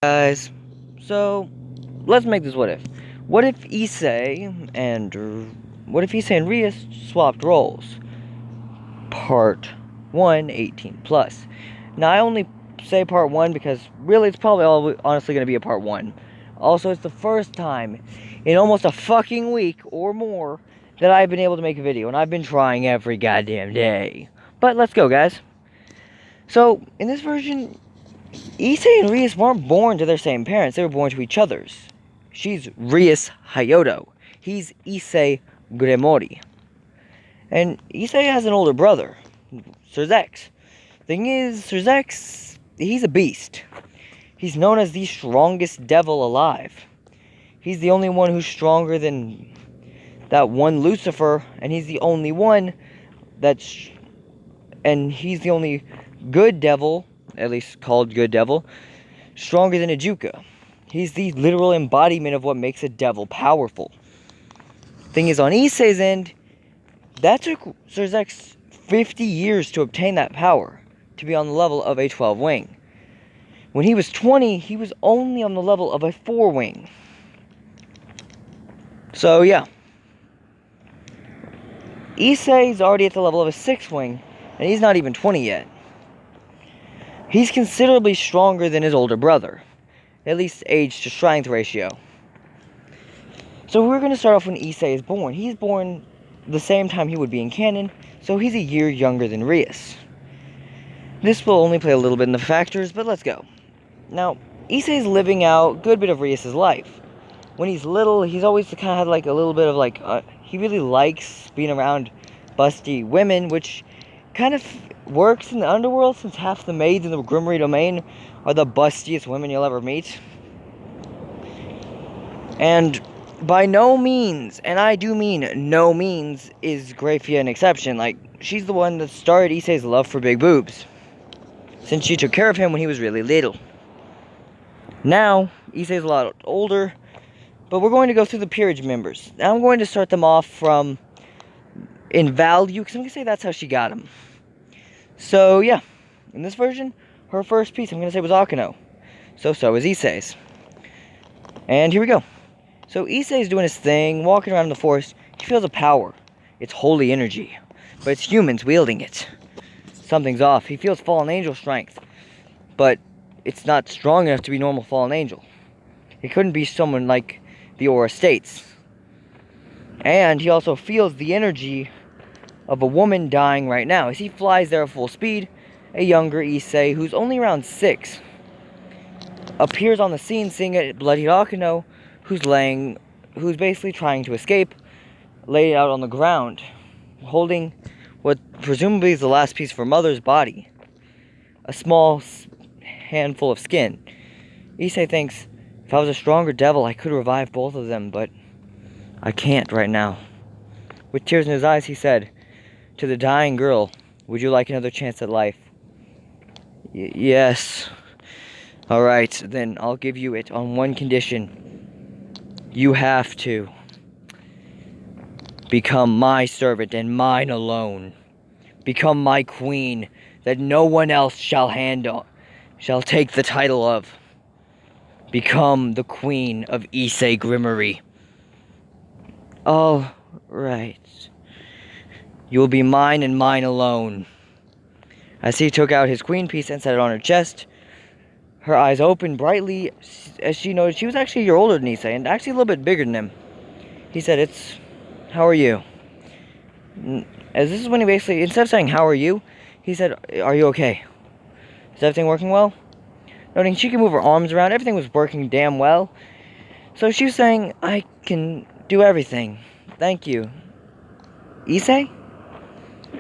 Guys, so let's make this what if. What if issei and Rias swapped roles? Part 1, 18 plus. Now I only say part 1 because really it's probably honestly going to be a part 1. Also, it's the first time in almost a fucking week or more that I've been able to make a video, and I've been trying every goddamn day. But let's go, guys. So, in this version, issei and Rias weren't born to their same parents, they were born to each other's. She's Rias Hayoto. He's Issei Gremori. And Issei has an older brother, Serzex. Thing is, Serzex, he's a beast. He's known as the strongest devil alive. He's the only one who's stronger than that one Lucifer, and he's the only one he's the only good devil, at least called good devil, stronger than a Juka. He's the literal embodiment of what makes a devil powerful. Thing is, on Issei's end, that took Serzex 50 years to obtain that power, to be on the level of a 12 wing. When he was 20, he was only on the level of a 4 wing. So yeah, Issei's already at the level of a 6 wing, and he's not even 20 yet. He's considerably stronger than his older brother, at least age to strength ratio. So we're going to start off when Issei is born. He's born the same time he would be in canon, so he's a year younger than Rias. This will only play a little bit in the factors, but let's go. Now, Issei's living out a good bit of Rias' life. When he's little, he's always kind of had like a little bit of he really likes being around busty women, which kind of works in the underworld since half the maids in the Grimoire domain are the bustiest women you'll ever meet. And by no means, and I do mean no means, is Grafia an exception. Like, she's the one that started Issei's love for big boobs, since she took care of him when he was really little. Now, Issei's a lot older, but we're going to go through the peerage members. Now I'm going to start them off from in value, because I'm going to say that's how she got him. So yeah, in this version, her first piece I'm going to say was Akeno. So is Issei's. And here we go. So Issei's doing his thing, walking around in the forest. He feels a power. It's holy energy, but it's humans wielding it. Something's off. He feels fallen angel strength, but it's not strong enough to be normal fallen angel. It couldn't be someone like the aura states. And he also feels the energy of a woman dying right now. As he flies there at full speed, a younger Issei, who's only around 6, appears on the scene seeing a bloodied Akeno, who's basically trying to escape, laid out on the ground, holding what presumably is the last piece of her mother's body, a small handful of skin. Issei thinks, if I was a stronger devil, I could revive both of them, but I can't right now. With tears in his eyes, he said to the dying girl, would you like another chance at life? Yes. Alright, then I'll give you it on one condition. You have to become my servant and mine alone. Become my queen that no one else shall take the title of. Become the queen of Issei Grimoire. All right. You will be mine and mine alone. As he took out his queen piece and set it on her chest, her eyes opened brightly as she noticed she was actually a year older than Issei, and actually a little bit bigger than him. He said, how are you? As this is when he basically, instead of saying, how are you? He said, are you okay? Is everything working well? Noting she could move her arms around, everything was working damn well. So she was saying, I can do everything. Thank you. Issei?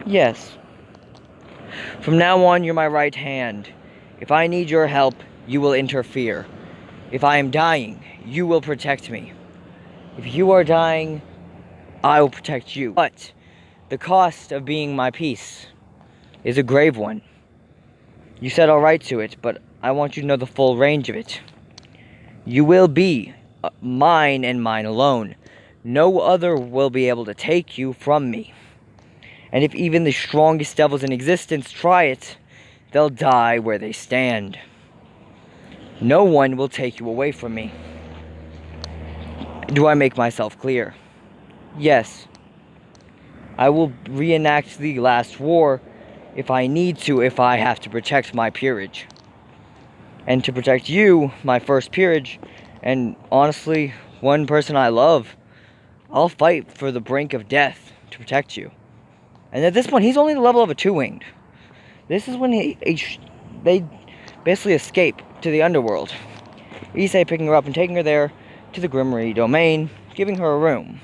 Yes. From now on, you're my right hand. If I need your help, you will interfere. If I am dying, you will protect me. If you are dying, I will protect you. But the cost of being my piece is a grave one. You said all right to it, but I want you to know the full range of it. You will be mine and mine alone. No other will be able to take you from me. And if even the strongest devils in existence try it, they'll die where they stand. No one will take you away from me. Do I make myself clear? Yes. I will reenact the last war if I need to, if I have to protect my peerage. And to protect you, my first peerage, and honestly, one person I love, I'll fight for the brink of death to protect you. And at this point, he's only the level of a two-winged. This is when they basically escape to the underworld. Issei picking her up and taking her there to the Grimmery domain, giving her a room.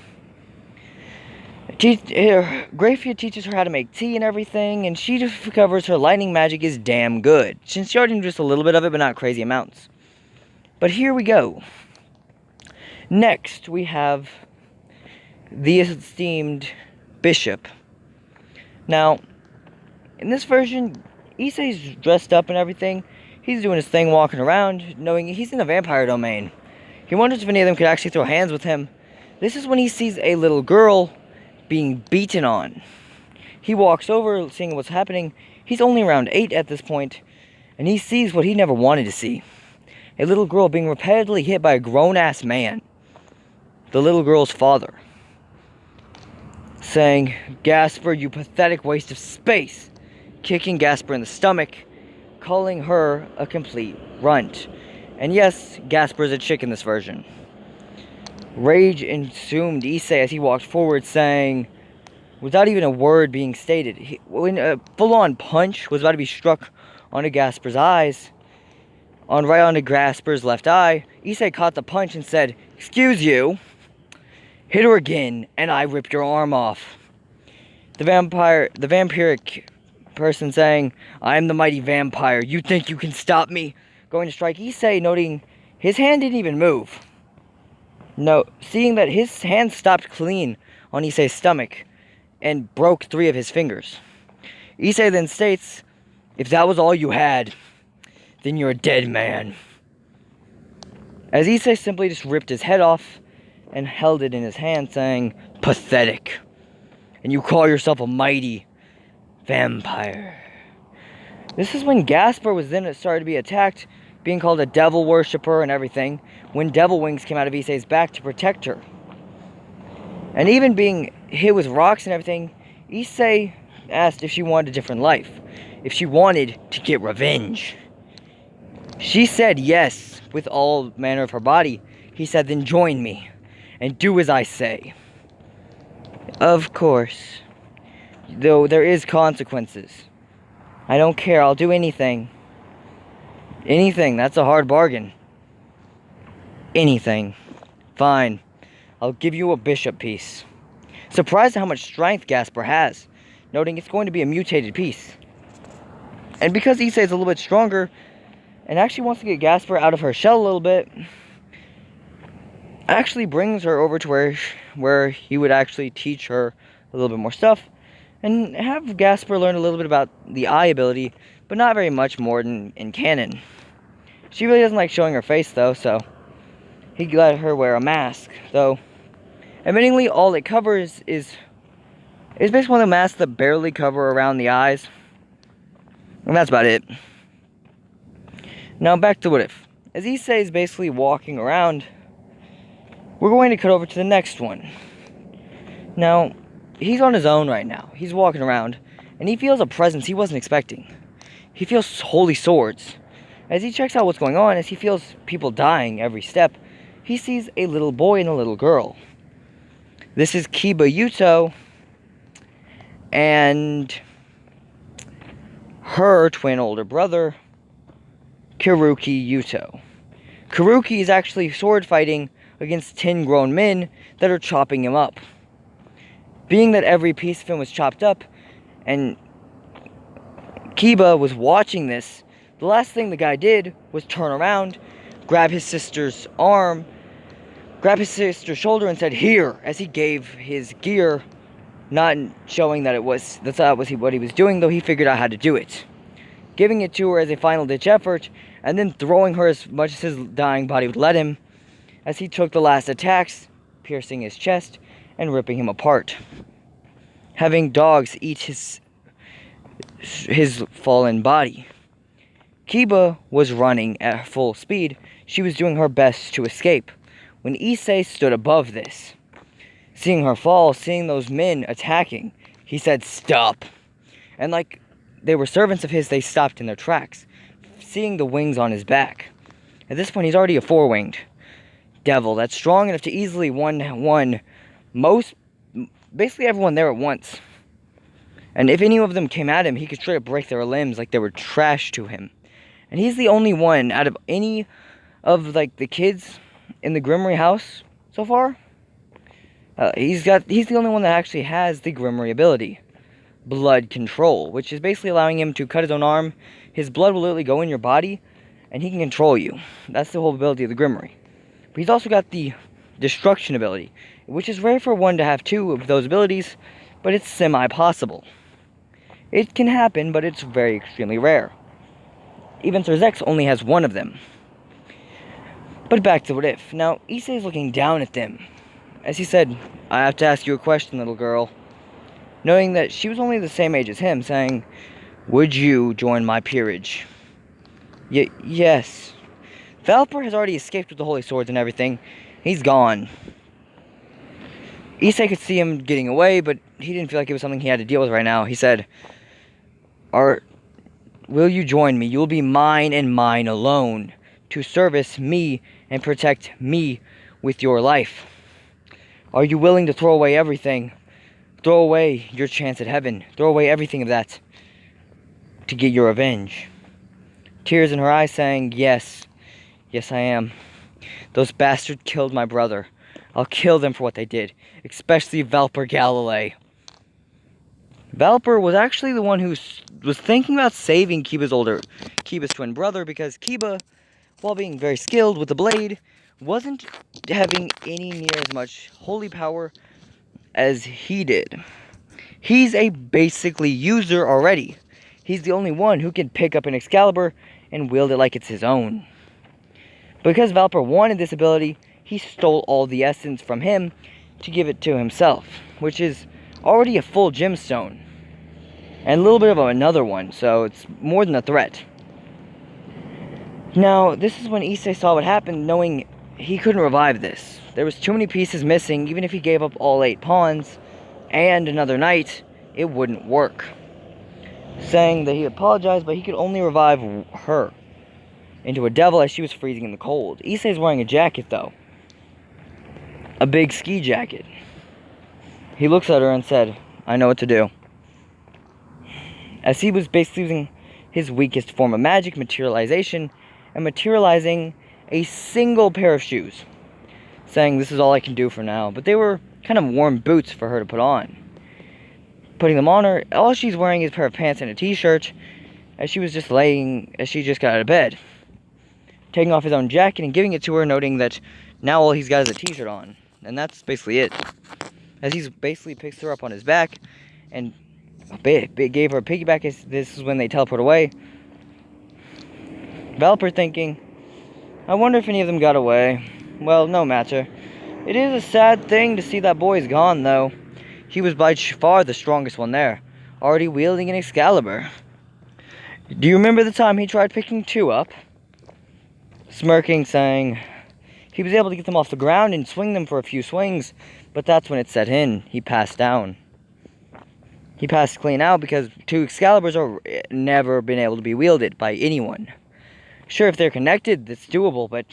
Grafia teaches her how to make tea and everything, and she discovers her lightning magic is damn good, since she already knew just a little bit of it, but not crazy amounts. But here we go. Next, we have the esteemed Bishop. Now, in this version, Issei's dressed up and everything. He's doing his thing, walking around, knowing he's in a vampire domain. He wonders if any of them could actually throw hands with him. This is when he sees a little girl being beaten on. He walks over, seeing what's happening. He's only around 8 at this point, and he sees what he never wanted to see. A little girl being repeatedly hit by a grown-ass man. The little girl's father. Saying, "Gasper, you pathetic waste of space." Kicking Gasper in the stomach, calling her a complete runt. And yes, Gasper's a chick in this version. Rage consumed Issei as he walked forward, saying, without even a word being stated, when a full-on punch was about to be struck onto Gasper's eyes, right onto Gasper's left eye, Issei caught the punch and said, "Excuse you." Hit her again, and I rip your arm off. The vampiric person saying, "I am the mighty vampire. You think you can stop me?" Going to strike Issei, noting his hand didn't even move. No, seeing that his hand stopped clean on Issei's stomach and broke 3 of his fingers. Issei then states, "If that was all you had, then you're a dead man." As Issei simply just ripped his head off and held it in his hand, saying, "Pathetic. And you call yourself a mighty vampire." This is when Gasper was then started to be attacked, being called a devil worshipper and everything, when devil wings came out of Issei's back to protect her. And even being hit with rocks and everything, Issei asked if she wanted a different life, if she wanted to get revenge. She said yes, with all manner of her body. He said, "Then join me, and do as I say." Of course. Though there is consequences. I don't care, I'll do anything. Anything, that's a hard bargain. Anything. Fine. I'll give you a bishop piece. Surprised at how much strength Gasper has, noting it's going to be a mutated piece. And because Issei is a little bit stronger, and actually wants to get Gasper out of her shell a little bit, actually brings her over to where he would actually teach her a little bit more stuff, and have Gasper learn a little bit about the eye ability, but not very much more than in canon. She really doesn't like showing her face though, so he let her wear a mask, though admittingly all it covers is basically one of the masks that barely cover around the eyes, and that's about it. Now back to What If. As Issei is basically walking around, we're going to cut over to the next one. Now, he's on his own right now. He's walking around, and he feels a presence he wasn't expecting. He feels holy swords. As he checks out what's going on, as he feels people dying every step, he sees a little boy and a little girl. This is Kiba Yuto and her twin older brother, Kiruki Yuto. Kiruki is actually sword fighting against 10 grown men that are chopping him up. Being that every piece of him was chopped up, and Kiba was watching this, the last thing the guy did was turn around, grab his sister's arm, grab his sister's shoulder and said, "Here," as he gave his gear, not showing that that was what he was doing, though he figured out how to do it. Giving it to her as a final ditch effort, and then throwing her as much as his dying body would let him, as he took the last attacks, piercing his chest and ripping him apart. Having dogs eat his fallen body. Kiba was running at full speed. She was doing her best to escape. When Issei stood above this, seeing her fall, seeing those men attacking, he said, "Stop." And like they were servants of his, they stopped in their tracks, seeing the wings on his back. At this point, he's already a four-winged devil that's strong enough to easily one basically everyone there at once. And if any of them came at him, he could straight up break their limbs like they were trash to him. And he's the only one out of any of like the kids in the Grimory house so far. He's the only one that actually has the Grimory ability, blood control, which is basically allowing him to cut his own arm. His blood will literally go in your body, and he can control you. That's the whole ability of the Grimory. But he's also got the destruction ability, which is rare for one to have two of those abilities, but it's semi-possible. It can happen, but it's very extremely rare. Even Sir Zex only has one of them. But back to What If. Now, Issei is looking down at them. As he said, "I have to ask you a question, little girl." Knowing that she was only the same age as him, saying, "Would you join my peerage?" Yes. Valper has already escaped with the holy swords and everything. He's gone. Issei could see him getting away, but he didn't feel like it was something he had to deal with right now. He said, "Will you join me? You will be mine and mine alone, to service me and protect me with your life. Are you willing to throw away everything? Throw away your chance at heaven. Throw away everything of that to get your revenge?" Tears in her eyes saying, "Yes. Yes, I am. Those bastards killed my brother. I'll kill them for what they did, especially Valper Galilei." Valper was actually the one who was thinking about saving Kiba's twin brother, because Kiba, while being very skilled with the blade, wasn't having any near as much holy power as he did. He's a basically user already. He's the only one who can pick up an Excalibur and wield it like it's his own. Because Valper wanted this ability, he stole all the essence from him to give it to himself, which is already a full gemstone. And a little bit of another one, so it's more than a threat. Now, this is when Issei saw what happened, knowing he couldn't revive this. There was too many pieces missing. Even if he gave up all 8 pawns and another knight, it wouldn't work. Saying that he apologized, but he could only revive her into a devil as she was freezing in the cold. Issei's wearing a jacket, though. A big ski jacket. He looks at her and said, "I know what to do." As he was basically using his weakest form of magic, materialization, and materializing a single pair of shoes, saying, "This is all I can do for now." But they were kind of warm boots for her to put on. Putting them on her, all she's wearing is a pair of pants and a t-shirt, as she just got out of bed. Taking off his own jacket and giving it to her, noting that now all he's got is a t-shirt on. And that's basically it. As he basically picks her up on his back and gave her a piggyback. This is when they teleport away. Valper thinking, "I wonder if any of them got away. Well, no matter. It is a sad thing to see that boy's gone, though. He was by far the strongest one there, already wielding an Excalibur. Do you remember the time he tried picking 2 up?" Smirking, saying, "He was able to get them off the ground and swing them for a few swings, but that's when it set in. He passed down. He passed clean out because 2 Excaliburs are never been able to be wielded by anyone. Sure, if they're connected, that's doable, but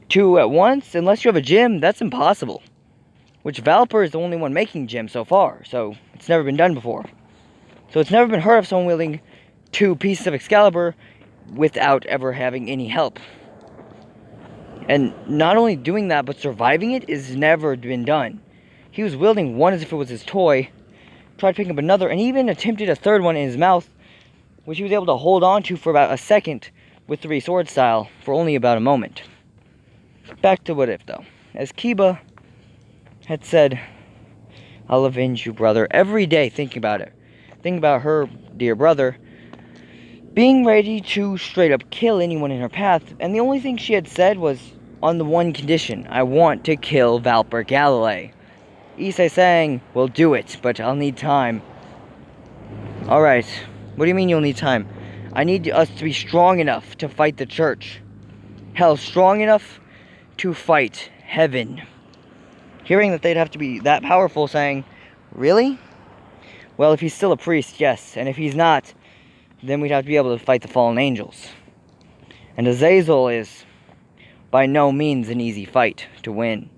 2 at once, unless you have a gem, that's impossible. Which Valper is the only one making gems so far, so it's never been done before. So it's never been heard of someone wielding 2 pieces of Excalibur without ever having any help. And not only doing that, but surviving it is never been done. He was wielding one as if it was his toy, tried picking up another, and even attempted a third one in his mouth, which he was able to hold on to for about a second with 3 sword style for only about a moment. Back to What If, though. As Kiba had said, "I'll avenge you, brother," every day thinking about it. Thinking about her dear brother, being ready to straight up kill anyone in her path, and the only thing she had said was, on the one condition, "I want to kill Valper Galilei." Issei saying, "We'll do it, but I'll need time." "Alright, what do you mean you'll need time?" I need us to be strong enough to fight the church. Hell, strong enough to fight heaven. Hearing that they'd have to be that powerful, saying, really? Well, if he's still a priest, yes. And if he's not, then we'd have to be able to fight the fallen angels. And Azazel is by no means an easy fight to win.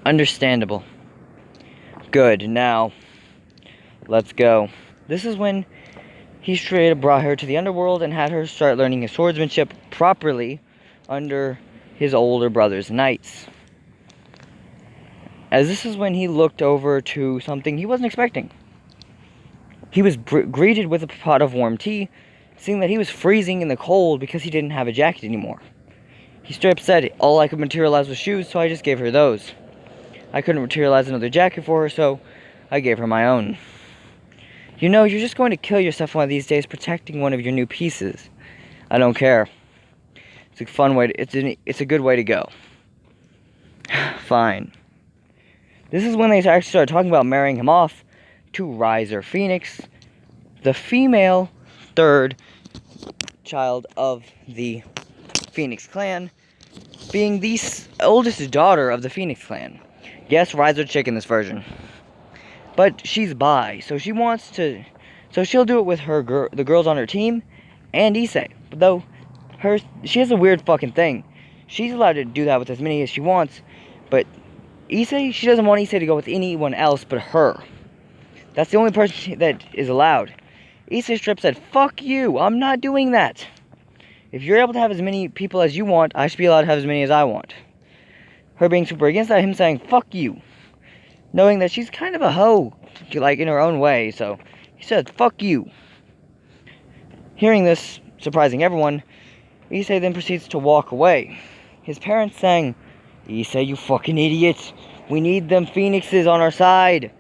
Understandable. Good, now, let's go. This is when he straight up brought her to the underworld and had her start learning his swordsmanship properly under his older brother's knights. As this is when he looked over to something he wasn't expecting. He was greeted with a pot of warm tea, seeing that he was freezing in the cold because he didn't have a jacket anymore. He straight up said, all I could materialize was shoes, so I just gave her those. I couldn't materialize another jacket for her, so I gave her my own. You know, you're just going to kill yourself one of these days protecting one of your new pieces. I don't care. It's a fun way to, it's a good way to go. Fine. This is when they actually started talking about marrying him off to Rias or Phoenix, the female third child of the Phoenix clan, being the oldest daughter of the Phoenix clan. Yes, Rias are chick in this version. But she's bi, so she wants to, so she'll do it with the girls on her team and issei. But though she has a weird fucking thing. She's allowed to do that with as many as she wants, but issei, she doesn't want issei to go with anyone else but her. That's the only person that is allowed. Issei strip said, fuck you, I'm not doing that. If you're able to have as many people as you want, I should be allowed to have as many as I want. Her being super against that, him saying, fuck you. Knowing that she's kind of a hoe, like, in her own way, so he said, fuck you. Hearing this, surprising everyone, issei then proceeds to walk away. His parents saying, issei, you fucking idiot. We need them phoenixes on our side.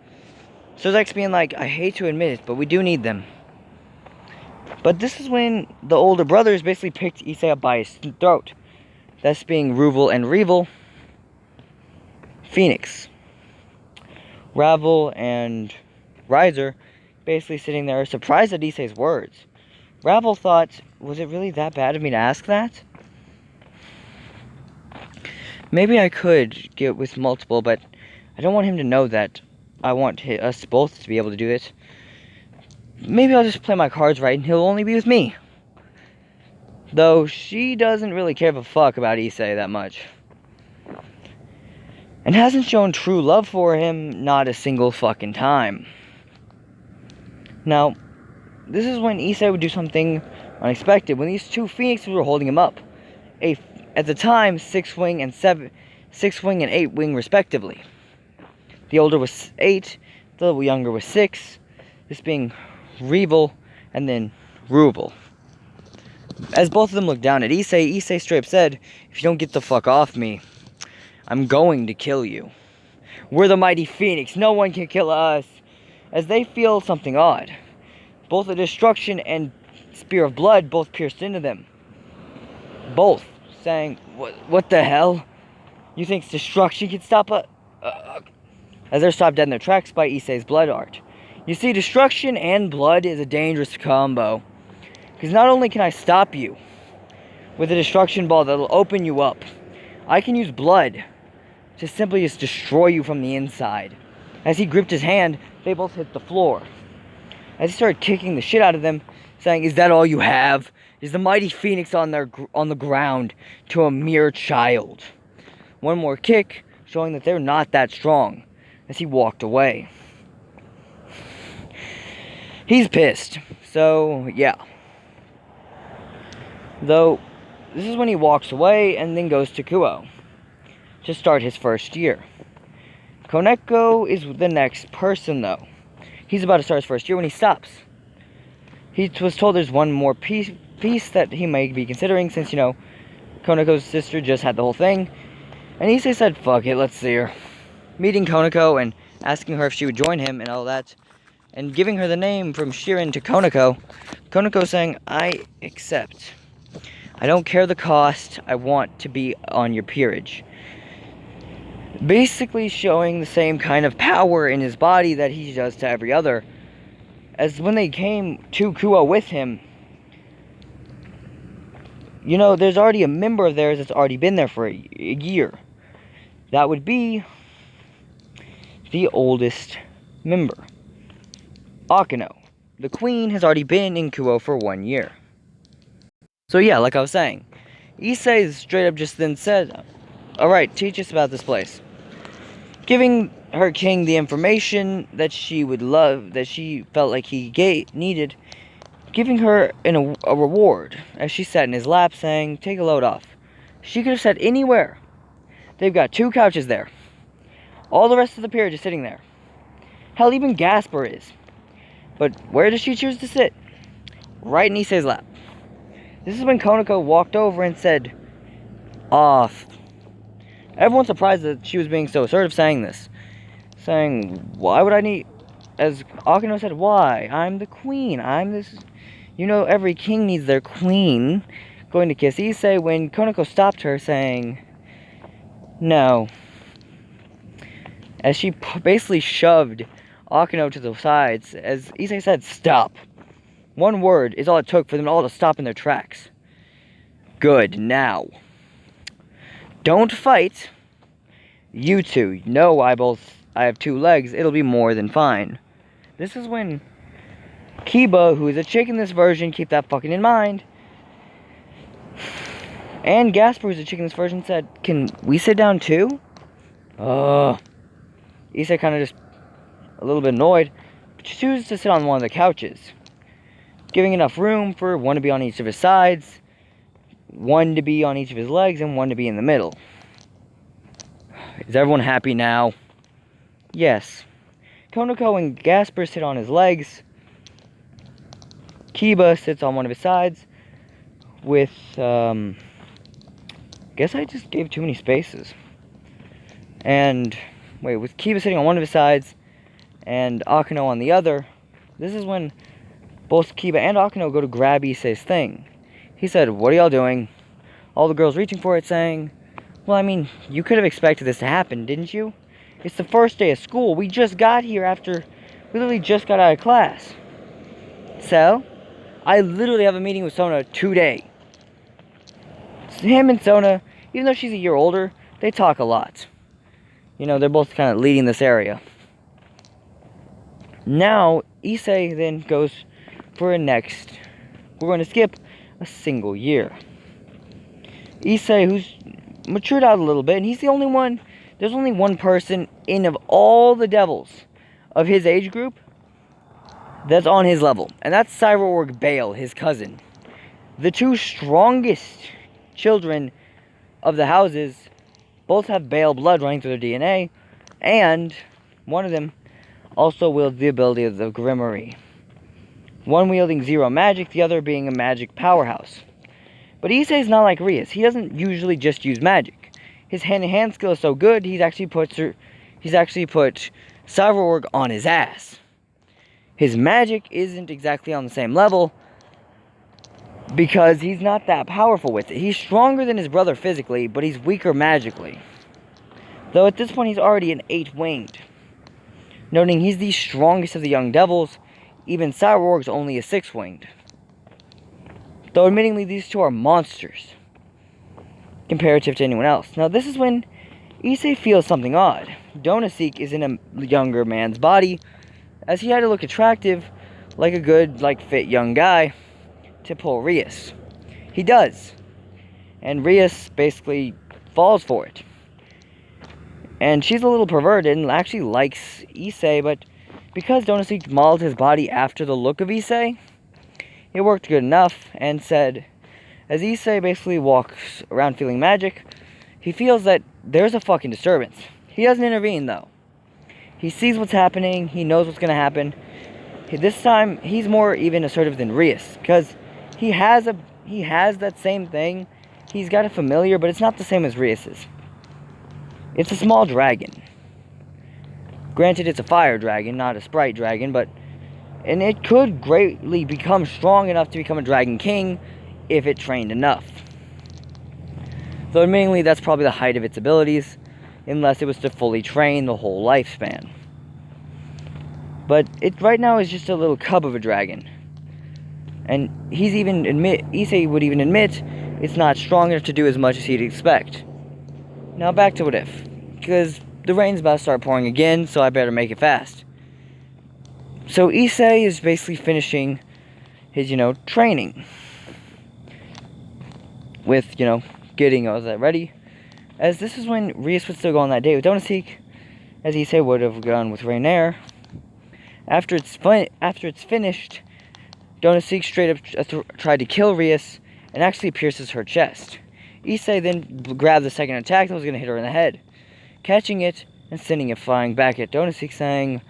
So Zex being like, I hate to admit it, but we do need them. But this is when the older brothers basically picked issei up by his throat. Thus being Ruvel and Revel, Phoenix. Ravel and Riser basically sitting there surprised at issei's words. Ravel thought, was it really that bad of me to ask that? Maybe I could get with multiple, but I don't want him to know that I want us both to be able to do it. Maybe I'll just play my cards right and he'll only be with me. Though she doesn't really care a fuck about issei that much. And hasn't shown true love for him not a single fucking time. Now, this is when issei would do something unexpected. When these two phoenixes were holding him up. At the time, 6-wing and 8-wing respectively. The older was 8, the younger was 6. This being Revel and then Ruvel. As both of them looked down at issei straight up said, if you don't get the fuck off me, I'm going to kill you. We're the mighty Phoenix. No one can kill us. As they feel something odd. Both the destruction and spear of blood both pierced into them. Both saying, what the hell? You think destruction can stop us? As they're stopped dead in their tracks by issei's blood art. You see, destruction and blood is a dangerous combo. Because not only can I stop you with a destruction ball that'll open you up, I can use blood to simply just destroy you from the inside. As he gripped his hand, they both hit the floor. As he started kicking the shit out of them, saying, is that all you have? Is the mighty Phoenix on the ground to a mere child? One more kick, showing that they're not that strong, as he walked away. He's pissed, so yeah. Though, this is when he walks away and then goes to Kuo to start his first year. Koneko is the next person, though. He's about to start his first year when he stops. He was told there's one more piece that he may be considering, since, you know, Koneko's sister just had the whole thing. And issei said, fuck it, let's see her. Meeting Koneko and asking her if she would join him and all that. And giving her the name from Shirin to Koneko. Koneko saying, I accept. I don't care the cost, I want to be on your peerage. Basically showing the same kind of power in his body that he does to every other. as when they came to Kuo with him, you know, there's already a member of theirs that's already been there for a year. That would be the oldest member, Akino. The queen has already been in Kuo for 1 year. So yeah, like I was saying, issei straight up just then said, alright, teach us about this place. Giving her king the information that she would love, that she felt like he needed, giving her a reward as she sat in his lap saying, take a load off. She could have sat anywhere. They've got 2 couches there. All the rest of the peerage is sitting there. Hell, even Gasper is. But where does she choose to sit? Right in issei's lap. This is when Konako walked over and said, off. Everyone's surprised that she was being so assertive saying this. Saying, why would I need... As Akino said, why? I'm the queen. I'm this... You know, every king needs their queen. Going to kiss issei when Konako stopped her saying, no. As she basically shoved Akino to the sides, as issei said, stop. 1 word is all it took for them all to stop in their tracks. Good, now. Don't fight. You two know I have 2 legs. It'll be more than fine. This is when Kiba, who is a chick in this version, keep that fucking in mind, and Gasper, who's a chick in this version, said, can we sit down too? Issei kind of just a little bit annoyed, but she chooses to sit on one of the couches, giving enough room for 1 to be on each of his sides, 1 to be on each of his legs, and 1 to be in the middle. Is everyone happy now? Yes. Konako and Gasper sit on his legs. Kiba sits on one of his sides with, guess I just gave too many spaces. And, wait, with Kiba sitting on one of his sides and Akino on the other, this is when both Kiba and Akino go to grab Issei's thing. He said, what are y'all doing? All the girls reaching for it saying, well, I mean, you could have expected this to happen, didn't you? It's the first day of school. We just got here after, we literally just got out of class. So, I literally have a meeting with Sona today. Him and Sona, even though she's a year older, they talk a lot. You know, they're both kind of leading this area. Now, Issei then goes for a next, we're going to skip a single year. Issei, who's matured out a little bit, and he's the only one, there's only 1 person in of all the devils of his age group that's on his level, and that's Cyborg Bale, his cousin. The 2 strongest children of the houses both have Bale blood running through their DNA, and one of them also wields the ability of the Grimoire. One wielding 0 magic, the other being a magic powerhouse. But Issei's not like Rias. He doesn't usually just use magic. His hand-to-hand skill is so good, he's actually put Cyborg on his ass. His magic isn't exactly on the same level, because he's not that powerful with it. He's stronger than his brother physically, but he's weaker magically. Though at this point he's already an 8-winged. Noting he's the strongest of the young devils, even Cyborg's only a 6-winged. Though admittingly these 2 are monsters, comparative to anyone else. Now this is when Issei feels something odd. Donaseek is in a younger man's body, as he had to look attractive, like a good, fit young guy, to pull Rias. He does. And Rias basically falls for it. And she's a little perverted and actually likes Issei, but because Donaseek modeled his body after the look of Issei, it worked good enough, and said, as Issei basically walks around feeling magic, he feels that there's a fucking disturbance. He doesn't intervene, though. He sees what's happening, he knows what's going to happen. This time, he's more even assertive than Rias, because he has that same thing. He's got a familiar, but it's not the same as Rias's. It's a small dragon. Granted, it's a fire dragon, not a sprite dragon, and it could greatly become strong enough to become a Dragon King if it trained enough. Though admittingly, that's probably the height of its abilities, unless it was to fully train the whole lifespan. But it right now is just a little cub of a dragon. And Issei would even admit it's not strong enough to do as much as he'd expect. Now back to what if. Because the rain's about to start pouring again, so I better make it fast. So Issei is basically finishing his, training. With, getting all that ready. As this is when Rias would still go on that date with Donaseek, as Issei would have gone with Rainier. After it's finished, Donaseek straight up tried to kill Rias and actually pierces her chest. Issei then grabbed the second attack that was going to hit her in the head, catching it and sending it flying back at Donaseek, saying,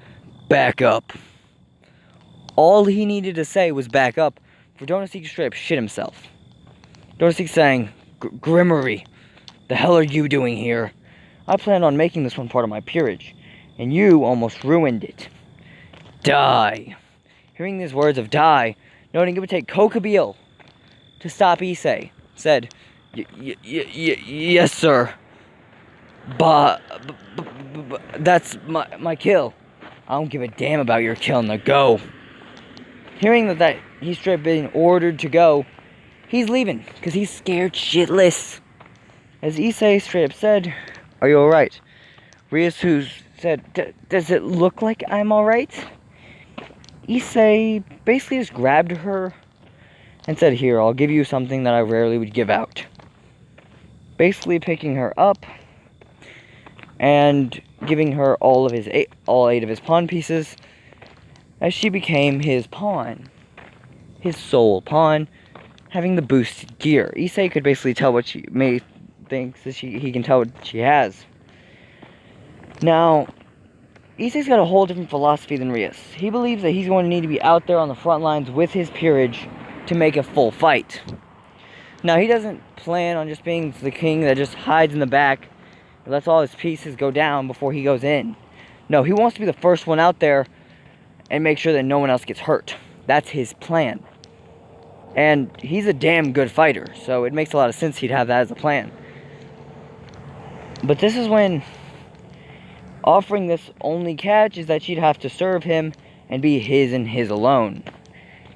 "Back up." All he needed to say was back up for Donaseek to straight up shit himself. Donaseek saying, "Grimmery, the hell are you doing here? I planned on making this one part of my peerage, and you almost ruined it. Die." Hearing these words of die, noting it would take Kokabeel to stop Issei, said, "Yes, sir. But that's my kill. I don't give a damn about your kill, now go." Hearing that he's straight up being ordered to go, he's leaving, because he's scared shitless. As Issei straight up said, "Are you alright?" Rias, who said, "Does it look like I'm alright?" Issei basically just grabbed her and said, "Here, I'll give you something that I rarely would give out." Basically picking her up and giving her all 8 of his pawn pieces, as she became his pawn, his sole pawn, having the boosted gear. Issei could basically tell what she thinks that he can tell what she has. Now, Issei's got a whole different philosophy than Rias. He believes that he's going to need to be out there on the front lines with his peerage to make a full fight. Now, he doesn't plan on just being the king that just hides in the back and lets all his pieces go down before he goes in. No, he wants to be the first one out there and make sure that no one else gets hurt. That's his plan. And he's a damn good fighter, so it makes a lot of sense he'd have that as a plan. But this is when offering this only catch is that she'd have to serve him and be his and his alone.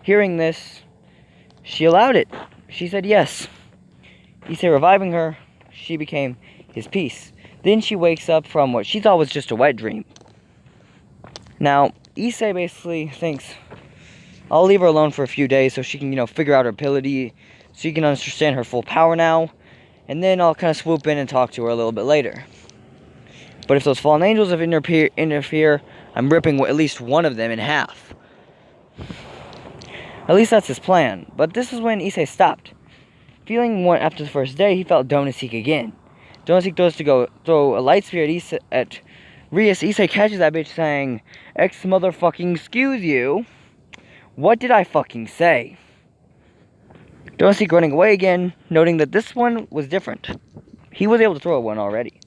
Hearing this, she allowed it. She said yes. Issei reviving her, she became his piece. Then she wakes up from what she thought was just a wet dream. Now, Issei basically thinks, I'll leave her alone for a few days so she can, figure out her ability, so she can understand her full power now, and then I'll kind of swoop in and talk to her a little bit later. But if those fallen angels interfere, I'm ripping at least one of them in half. At least that's his plan. But this is when Issei stopped. Feeling one after the first day, he felt Donaseek again. Donaseek goes to go throw a light spear at Rias. Issei catches that bitch saying, "X motherfucking excuse you. What did I fucking say?" Donaseek running away again, noting that this one was different. He was able to throw one already.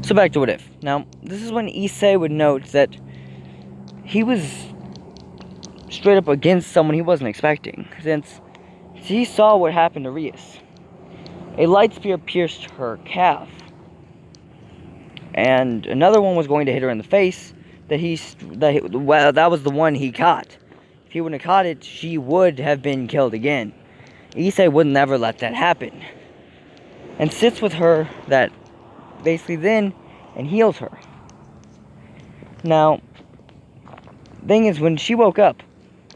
So back to what if. Now, this is when Issei would note that he was straight up against someone he wasn't expecting, since he saw what happened to Rias. A light spear pierced her calf, and another one was going to hit her in the face. That was the one he caught. If he wouldn't have caught it, she would have been killed again. Issei would never let that happen, and sits with her that basically then and heals her. Now, thing is, when she woke up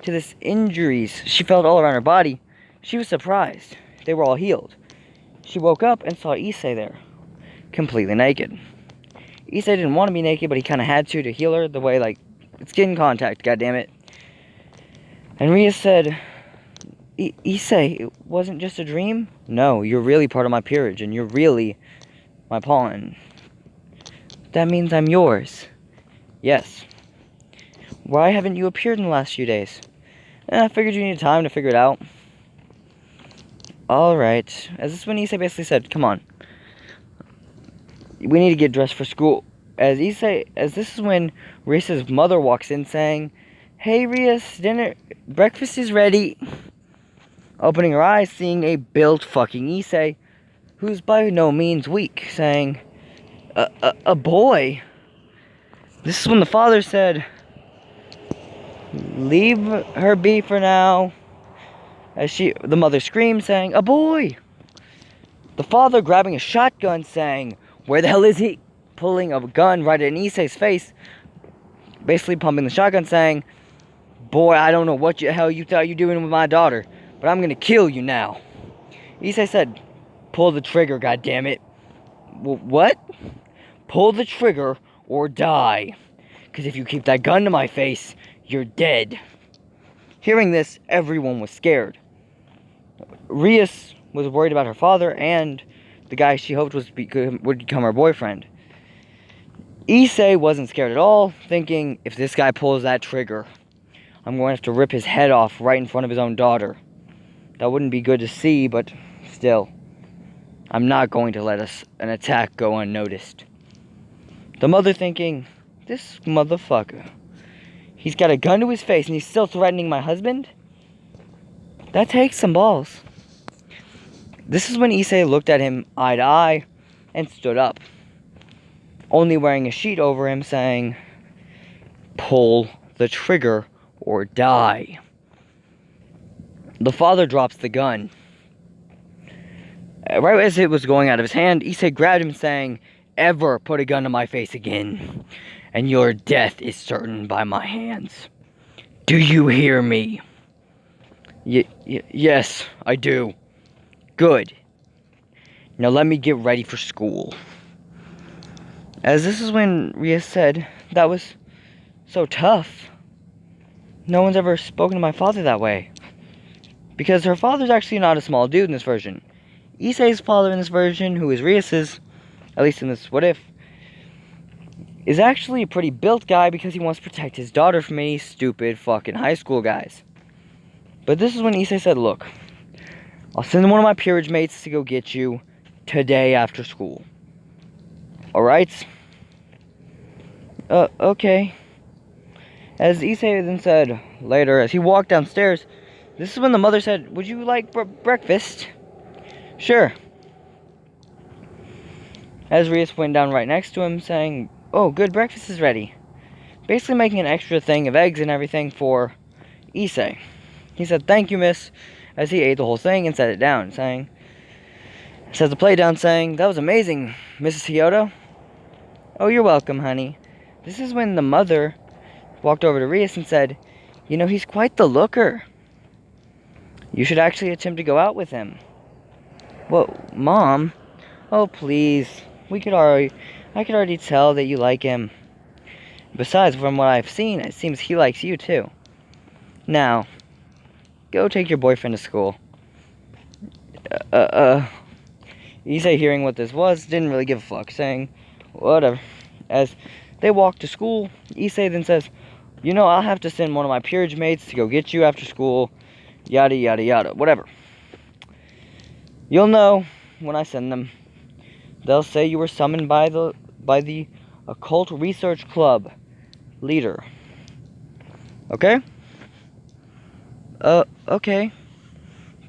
to this injuries she felt all around her body, she was surprised. They were all healed. She woke up and saw Issei there, completely naked. Issei didn't want to be naked, but he kind of had to heal her, the way, it's skin contact, goddammit. And Rias said, "Issei, it wasn't just a dream? No, you're really part of my peerage, and you're really my pawn. That means I'm yours." "Yes." "Why haven't you appeared in the last few days?" "I figured you needed time to figure it out." "Alright." As this is when Issei basically said, "Come on. We need to get dressed for school." As this is when Rias' mother walks in saying, "Hey Rias, breakfast is ready." Opening her eyes, seeing a built fucking Issei, who's by no means weak, saying, a boy?" This is when the father said, Leave her be for now. As the mother screams, saying, "A boy!" The father grabbing a shotgun, saying, "Where the hell is he?" Pulling a gun right at Issei's face, basically pumping the shotgun, saying, "Boy, I don't know what the hell you thought you doing with my daughter, but I'm gonna kill you now." Issei said, "Pull the trigger, goddammit." What? Pull the trigger or die. Because if you keep that gun to my face, you're dead. Hearing this, everyone was scared. Rias was worried about her father and the guy she hoped would become her boyfriend. Issei wasn't scared at all, thinking, if this guy pulls that trigger, I'm going to have to rip his head off right in front of his own daughter. That wouldn't be good to see, but still, I'm not going to let an attack go unnoticed. The mother thinking, this motherfucker, he's got a gun to his face and he's still threatening my husband? That takes some balls. This is when Issei looked at him eye to eye and stood up, only wearing a sheet over him, saying, "Pull the trigger or die." The father drops the gun. Right as it was going out of his hand, Issei grabbed him, saying, "Ever put a gun to my face again, and your death is certain by my hands. Do you hear me?" Yes, I do. Good. Now let me get ready for school. As this is when Ria said, "That was so tough. No one's ever spoken to my father that way." Because her father's actually not a small dude in this version. Issei's father in this version, who is Rias's, at least in this what if, is actually a pretty built guy because he wants to protect his daughter from any stupid fucking high school guys. But this is when Issei said, "Look, I'll send one of my peerage mates to go get you today after school. Alright?" Okay. As Issei then said later, as he walked downstairs, this is when the mother said, "Would you like breakfast?" "Sure." As Rias went down right next to him, saying, "Oh, good, breakfast is ready." Basically making an extra thing of eggs and everything for Issei. He said, "Thank you, miss," as he ate the whole thing and set it down, saying, sets the plate down, saying, "That was amazing, Mrs. Hyoto." "Oh, you're welcome, honey." This is when the mother walked over to Rias and said, "You know, he's quite the looker. You should actually attempt to go out with him." "Well, Mom, oh please, I could already tell that you like him. Besides, from what I've seen, it seems he likes you too. Now, go take your boyfriend to school." Issei, hearing what this was, didn't really give a fuck, saying, "Whatever." As they walk to school, Issei then says, "You know, I'll have to send one of my peerage mates to go get you after school, yada yada yada, whatever. You'll know when I send them. They'll say you were summoned by the Occult Research Club leader. Okay?" Okay.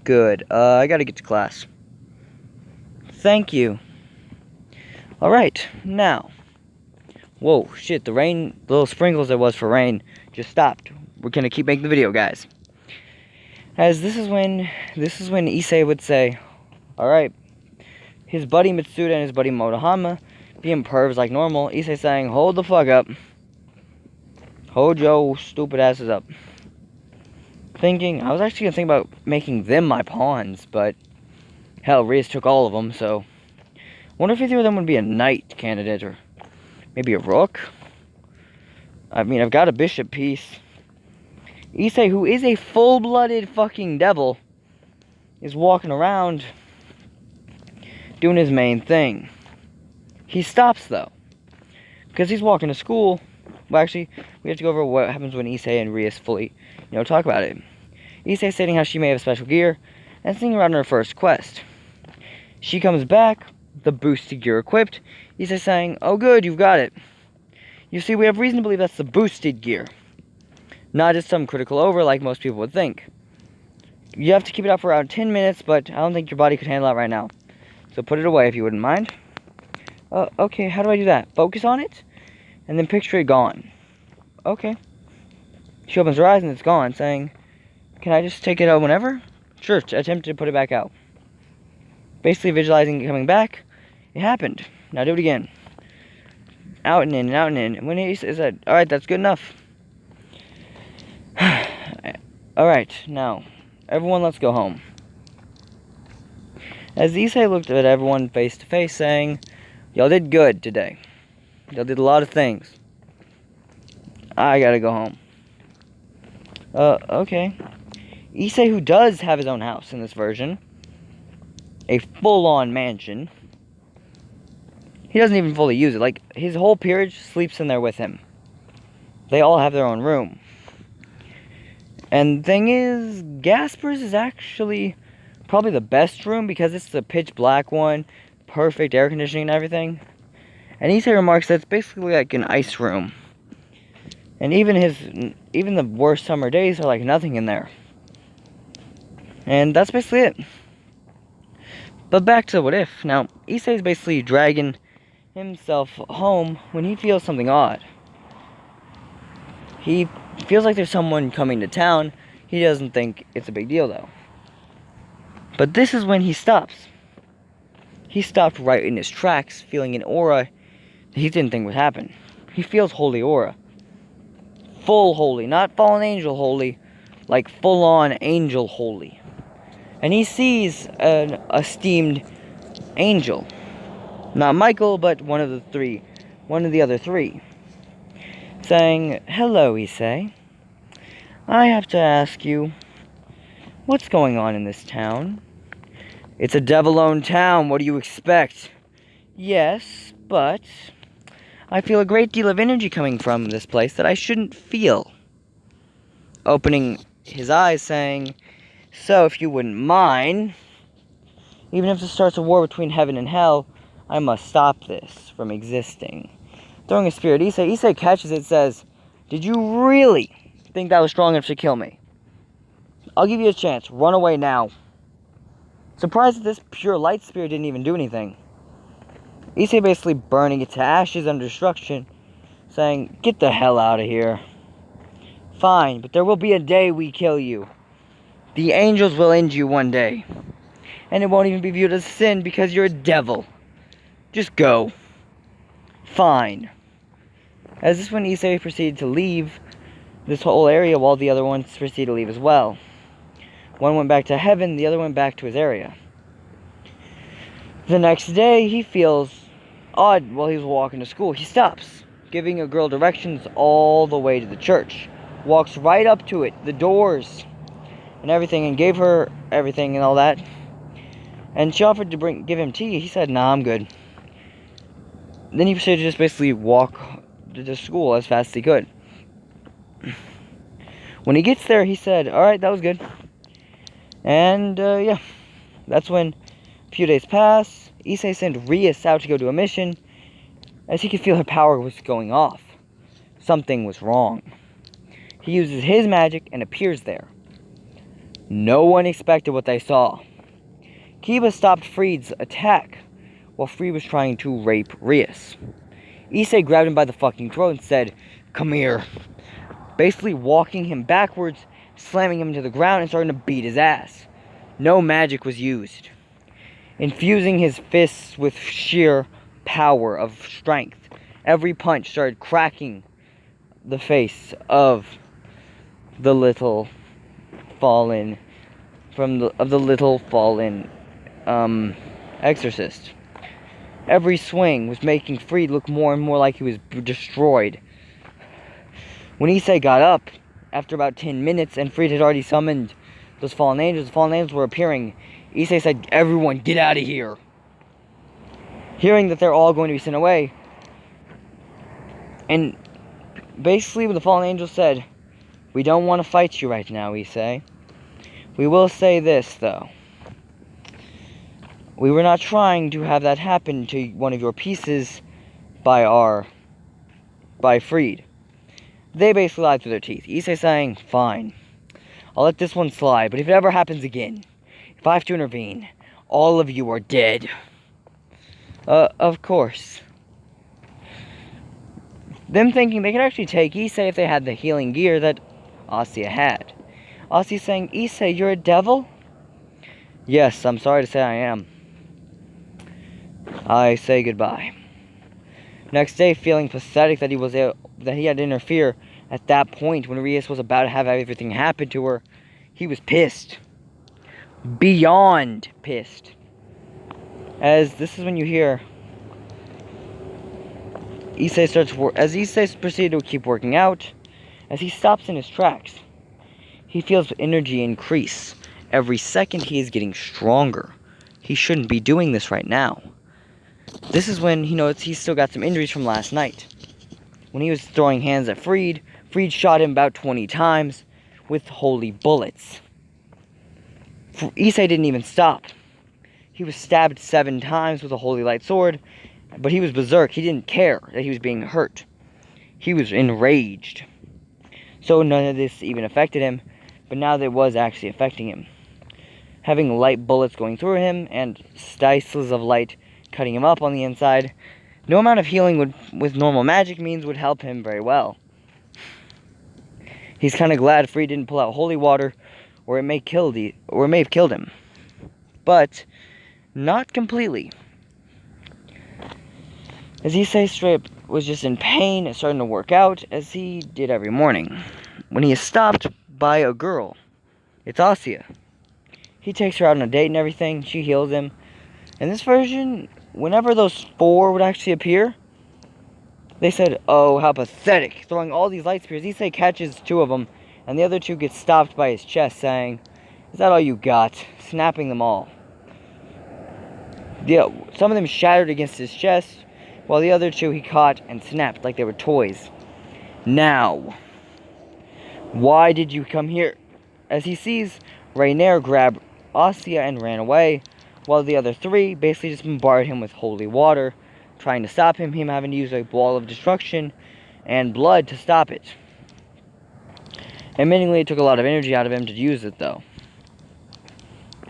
Good. I gotta get to class." "Thank you." Alright, now. Whoa, shit, the rain, the little sprinkles there was for rain just stopped. We're gonna keep making the video, guys. As this is when Issei would say, alright, his buddy Mitsuda and his buddy Motohama being pervs like normal, Issei saying, "Hold the fuck up. Hold your stupid asses up." Thinking, I was actually gonna think about making them my pawns, but hell, Rias took all of them, so wonder if either of them would be a knight candidate, or maybe a rook? I mean, I've got a bishop piece. Issei, who is a full-blooded fucking devil, is walking around doing his main thing. He stops, though, because he's walking to school. Well, actually, we have to go over what happens when Issei and Rias fully, talk about it. Issei stating how she may have special gear, and sneaking around on her first quest. She comes back, the boosted gear equipped. Issei saying, "Oh good, you've got it. You see, we have reason to believe that's the boosted gear, not just some critical over like most people would think. You have to keep it up for around 10 minutes, but I don't think your body could handle that right now. So put it away if you wouldn't mind." Okay, how do I do that? Focus on it, and then picture it gone. Okay. She opens her eyes and it's gone, saying, "Can I just take it out whenever?" Sure, attempted to put it back out. Basically visualizing it coming back, it happened. Now do it again. Out and in, and out and in. And when he said, "Alright, that's good enough." Alright, now, everyone let's go home. As Issei looked at everyone face to face, saying, "Y'all did good today. Y'all did a lot of things. I gotta go home." Okay. Issei, who does have his own house in this version, a full-on mansion, he doesn't even fully use it. Like, his whole peerage sleeps in there with him. They all have their own room. And the thing is, Gasper's is actually probably the best room because it's the pitch black one, perfect air conditioning and everything. And Issei remarks that it's basically like an ice room. And even the worst summer days are like nothing in there. And that's basically it. But back to what if. Now, Issei's basically dragging himself home when he feels something odd. He feels like there's someone coming to town. He doesn't think it's a big deal though. But this is when he stops. He stopped right in his tracks, feeling an aura that he didn't think would happen. He feels holy aura. Full holy, not fallen angel holy, like full-on angel holy. And he sees an esteemed angel. Not Michael, but one of the other three. Saying, "Hello, Issei. I have to ask you, what's going on in this town?" "It's a devil-owned town, what do you expect?" "Yes, but I feel a great deal of energy coming from this place that I shouldn't feel." Opening his eyes, saying, "So, if you wouldn't mind, even if it starts a war between heaven and hell, I must stop this from existing." Throwing a spear at Issei catches it, says, "Did you really think that was strong enough to kill me? I'll give you a chance. Run away now." Surprised that this pure light spear didn't even do anything. Issei basically burning it to ashes under destruction, saying, "Get the hell out of here." "Fine, but there will be a day we kill you. The angels will end you one day. And it won't even be viewed as sin because you're a devil. Just go." "Fine." As this when Issei proceeded to leave this whole area while the other ones proceeded to leave as well. One went back to heaven, the other went back to his area. The next day, he feels odd while he's walking to school. He stops, giving a girl directions all the way to the church. Walks right up to it, the doors, and everything, and gave her everything and all that. And she offered to give him tea. He said, "Nah, I'm good." Then he proceeded to just basically walk to school as fast as he could. When he gets there, he said, "Alright, that was good." And, yeah. That's when a few days pass. Issei sent Rias out to go do a mission, as he could feel her power was going off. Something was wrong. He uses his magic and appears there. No one expected what they saw. Kiba stopped Freed's attack while Freed was trying to rape Rias. Issei grabbed him by the fucking throat and said, "Come here." Basically walking him backwards, slamming him to the ground and starting to beat his ass. No magic was used. Infusing his fists with sheer power of strength. Every punch started cracking the face of the little fallen exorcist. Every swing was making Freed look more and more like he was destroyed. When Issei got up, after about 10 minutes, and Freed had already summoned those fallen angels, the fallen angels were appearing. Issei said, "Everyone, get out of here." Hearing that they're all going to be sent away, and basically what the fallen angels said, "We don't want to fight you right now, Issei. We will say this, though. We were not trying to have that happen to one of your pieces by Freed." They basically lied through their teeth. Issei saying, "Fine. I'll let this one slide, but if it ever happens again, if I have to intervene, all of you are dead." Of course. Them thinking they could actually take Issei if they had the healing gear that Asya had. Asya saying, Issei, you're a devil? Yes, I'm sorry to say I am. I say goodbye. Next day, feeling pathetic that he had to interfere at that point when Rias was about to have everything happen to her, he was pissed. Beyond pissed. As this is when you hear Issei proceeded to keep working out, as he stops in his tracks, he feels energy increase. Every second he is getting stronger. He shouldn't be doing this right now. This is when he noticed he's still got some injuries from last night. When he was throwing hands at Fried shot him about 20 times with holy bullets. Issei didn't even stop. He was stabbed 7 times with a holy light sword, but he was berserk. He didn't care that he was being hurt. He was enraged. So none of this even affected him, but now that it was actually affecting him. Having light bullets going through him and slices of light cutting him up on the inside, no amount of healing with normal magic means would help him very well. He's kind of glad Fried didn't pull out holy water, or it may have killed him. But not completely. As Issei straight was just in pain and starting to work out, as he did every morning. When he is stopped by a girl, it's Asya. He takes her out on a date and everything. She heals him. In this version, whenever those 4 would actually appear, they said, oh, how pathetic, throwing all these light spears. Issei catches 2 of them, and the other 2 get stopped by his chest, saying, is that all you got? Snapping them all. Some of them shattered against his chest, while the other 2 he caught and snapped like they were toys. Now, why did you come here? As he sees Rainier grab Asya and ran away, while the other 3 basically just bombarded him with holy water, trying to stop him having to use a wall of destruction and blood to stop it. Admittingly, it took a lot of energy out of him to use it, though.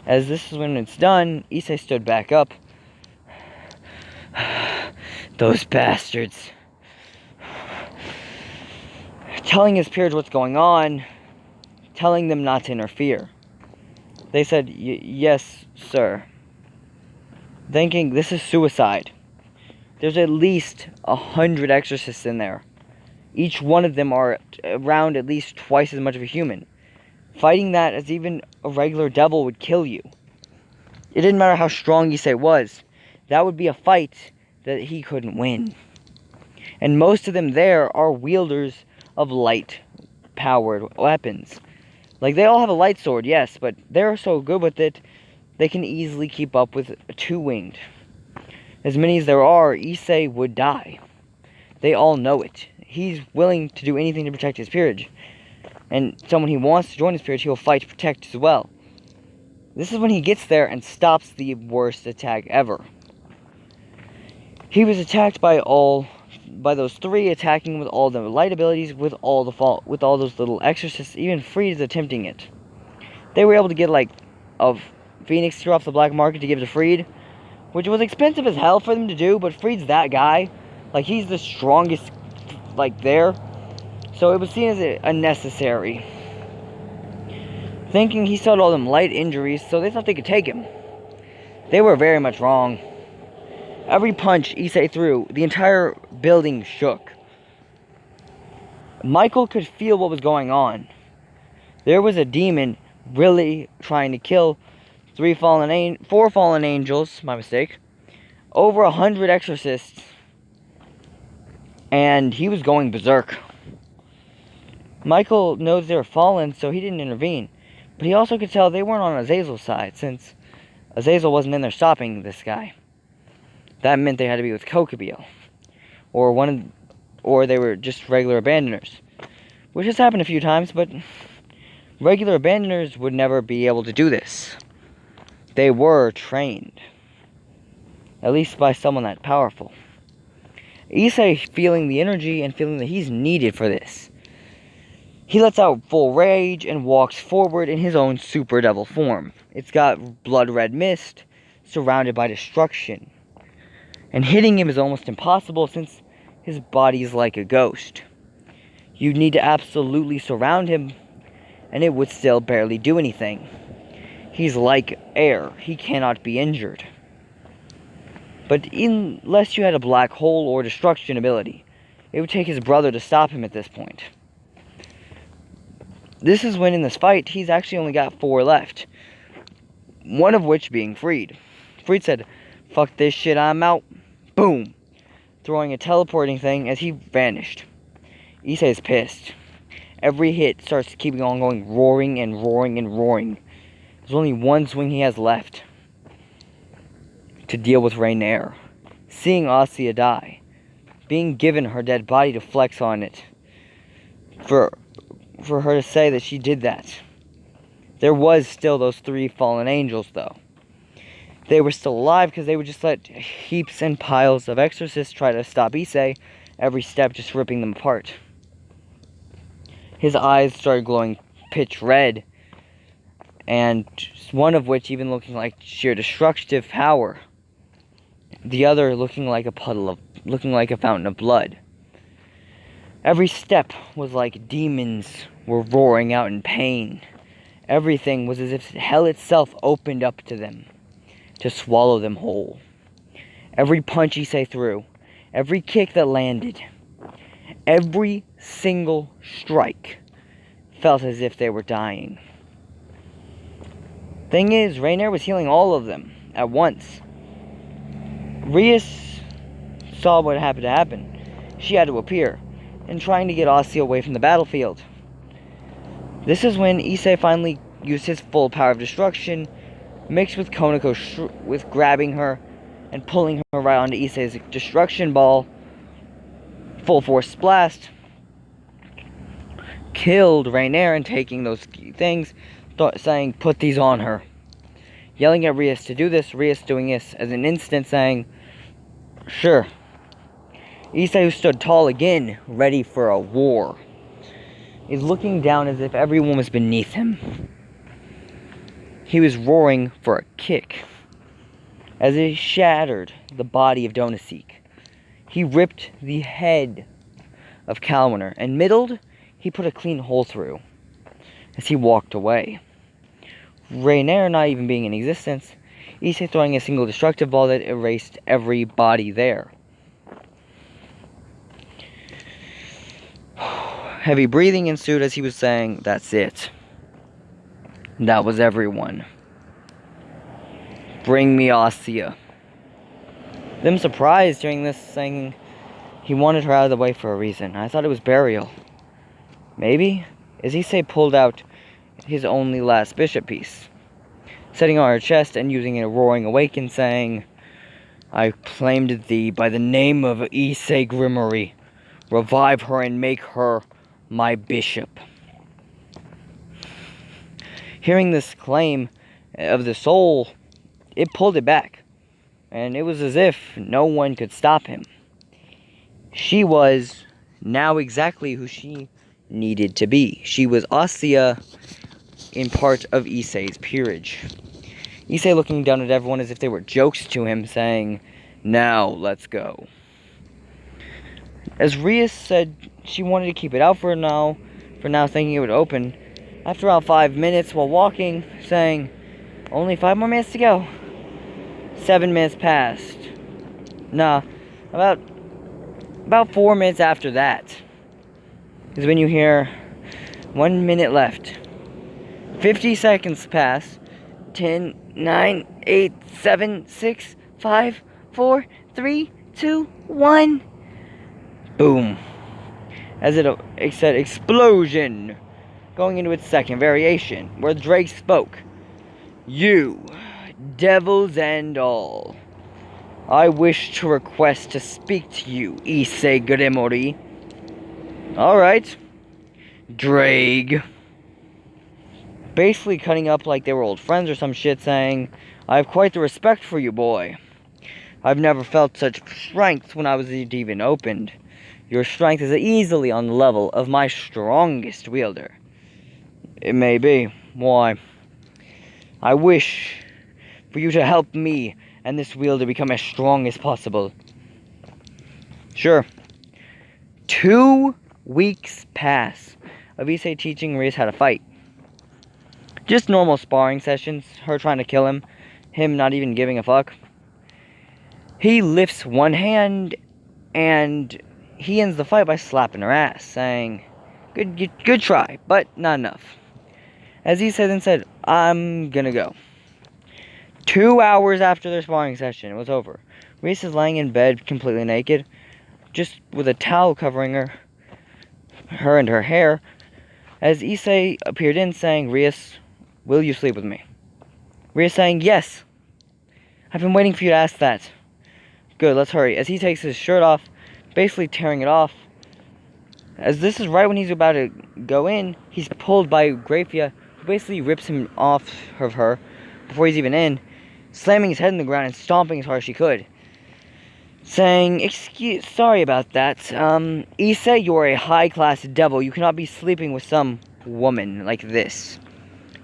As this is when it's done, Issei stood back up. Those bastards. Telling his peers what's going on, telling them not to interfere. They said, yes, sir. Thinking this is suicide. There's at least 100 exorcists in there. Each one of them are around at least twice as much of a human. Fighting that as even a regular devil would kill you. It didn't matter how strong Issei was. That would be a fight that he couldn't win. And most of them there are wielders of light-powered weapons. Like, they all have a light sword, yes, but they're so good with it, they can easily keep up with a 2-winged. As many as there are, Issei would die. They all know it. He's willing to do anything to protect his peerage. And someone he wants to join his peerage, he'll fight to protect as well. This is when he gets there and stops the worst attack ever. He was attacked by those 3 attacking with all the light abilities, with all those little exorcists. Even Fried is attempting it. They were able to get like a Phoenix Spear off the black market to give to Fried, which was expensive as hell for them to do, but Fried's that guy. Like, he's the strongest, like, there. So it was seen as unnecessary. Thinking he still had all them light injuries, so they thought they could take him. They were very much wrong. Every punch Issei threw, the entire building shook. Michael could feel what was going on. There was a demon really trying to kill 4 fallen angels, my mistake, over 100 exorcists, and he was going berserk. Michael knows they were fallen, so he didn't intervene, but he also could tell they weren't on Azazel's side, since Azazel wasn't in there stopping this guy. That meant they had to be with Kokabeel, or they were just regular abandoners, which has happened a few times, but regular abandoners would never be able to do this. They were trained, at least by someone that powerful. Issei feeling the energy and feeling that he's needed for this. He lets out full rage and walks forward in his own super devil form. It's got blood red mist, surrounded by destruction. And hitting him is almost impossible since his body is like a ghost. You need to absolutely surround him and it would still barely do anything. He's like air. He cannot be injured. But unless you had a black hole or destruction ability, it would take his brother to stop him at this point. This is when in this fight, he's actually only got 4 left. One of which being Freed. Freed said, "Fuck this shit, I'm out." Boom! Throwing a teleporting thing as he vanished. Issei is pissed. Every hit starts keeping on going, roaring and roaring and roaring. There's only one swing he has left to deal with Rainier. Seeing Asya die. Being given her dead body to flex on it. For her to say that she did that. There was still those 3 fallen angels, though. They were still alive because they would just let heaps and piles of exorcists try to stop Issei, every step just ripping them apart. His eyes started glowing pitch red, and one of which even looking like sheer destructive power. The other looking like a fountain of blood. Every step was like demons were roaring out in pain. Everything was as if hell itself opened up to them, to swallow them whole. Every punch Issei threw, every kick that landed, every single strike felt as if they were dying. Thing is, Rainier was healing all of them at once. Rias saw what happened to happen. She had to appear, and trying to get Asya away from the battlefield. This is when Issei finally used his full power of destruction, mixed with Konako with grabbing her and pulling her right onto Issei's destruction ball. Full force blast. Killed Rainier and taking those things, saying, "Put these on her." Yelling at Rias to do this, Rias doing this as an instant, saying, "Sure." Issei, who stood tall again, ready for a war, is looking down as if everyone was beneath him. He was roaring for a kick. As he shattered the body of Donaseek, he ripped the head of Calwinner, and middled, he put a clean hole through as he walked away. Rainier not even being in existence, Issei throwing a single destructive ball that erased every body there. Heavy breathing ensued as he was saying, "That's it. That was everyone. Bring me Asya." Them surprised hearing this, saying he wanted her out of the way for a reason. I thought it was burial. Maybe? As Issei pulled out his only last bishop piece, setting on her chest and using a roaring awaken, saying, "I claimed thee by the name of Issei Grimory. Revive her and make her my bishop." Hearing this claim of the soul, it pulled it back, and it was as if no one could stop him. She was now exactly who she needed to be. She was Asya in part of Issei's peerage. Issei looking down at everyone as if they were jokes to him, saying, "Now, let's go." As Rias said she wanted to keep it out for now thinking it would open, after about 5 minutes while walking, saying, "Only 5 more minutes to go." 7 minutes passed. Nah, about 4 minutes after that is when you hear 1 minute left. 50 seconds pass. 10, 9, 8, 7, 6, 5, 4, 3, 2, 1. Boom. As it said, explosion. Going into its second variation, where Drake spoke. "You, devils and all, I wish to request to speak to you, Issei Grimory." Alright. Drake. Basically cutting up like they were old friends or some shit, saying, "I have quite the respect for you, boy. I've never felt such strength when I was even opened. Your strength is easily on the level of my strongest wielder." "It may be. Why?" "I wish for you to help me and this wielder become as strong as possible." "Sure." 2 weeks pass of Issei teaching Rias how to fight. Just normal sparring sessions, her trying to kill him not even giving a fuck. He lifts one hand, and he ends the fight by slapping her ass, saying, good try, but not enough. As he said and said, I'm gonna go. 2 hours after their sparring session, it was over. Rias is lying in bed completely naked, just with a towel covering her and her hair, as Issei appeared in saying, Rias, will you sleep with me? Rias saying, yes. I've been waiting for you to ask that. Good, let's hurry. As he takes his shirt off, basically tearing it off. As this is right when he's about to go in, he's pulled by Grafia, who basically rips him off of her before he's even in, slamming his head in the ground and stomping as hard as she could. Saying, sorry about that. Issei, you're a high-class devil. You cannot be sleeping with some woman like this.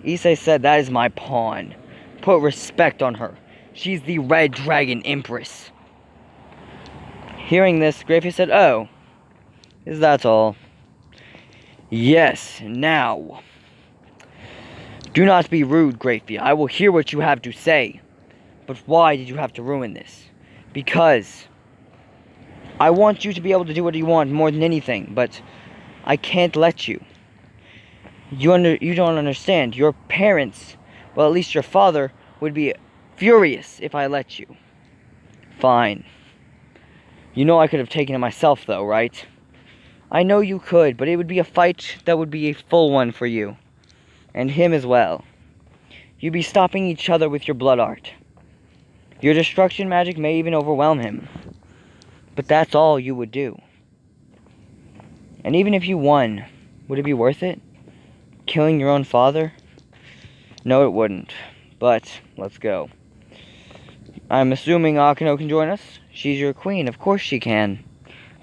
Issei said, that is my pawn. Put respect on her. She's the Red Dragon Empress. Hearing this, Grafia said, oh, is that all? Yes, now. Do not be rude, Grafia. I will hear what you have to say. But why did you have to ruin this? Because I want you to be able to do what you want more than anything, but I can't let you. You don't understand. Your parents, well, at least your father, would be furious if I let you. Fine. You know I could have taken it myself, though, right? I know you could, but it would be a fight that would be a full one for you. And him as well. You'd be stopping each other with your blood art. Your destruction magic may even overwhelm him. But that's all you would do. And even if you won, would it be worth it? Killing your own father? No, it wouldn't. But, let's go. I'm assuming Akeno can join us. She's your queen. Of course she can.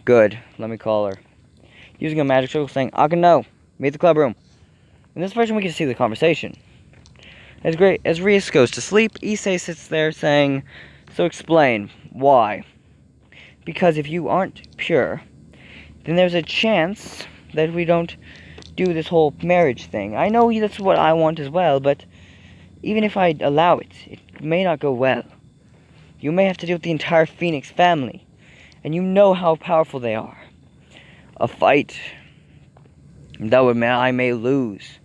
Good. Let me call her. Using a magic circle saying, Akeno, meet the club room. In this version, we can see the conversation. As Rias goes to sleep, Issei sits there saying, so explain, why? Because if you aren't pure, then there's a chance that we don't do this whole marriage thing. I know that's what I want as well, but even if I allow it, it may not go well. You may have to deal with the entire Phoenix family, and you know how powerful they are. A fight that I may lose,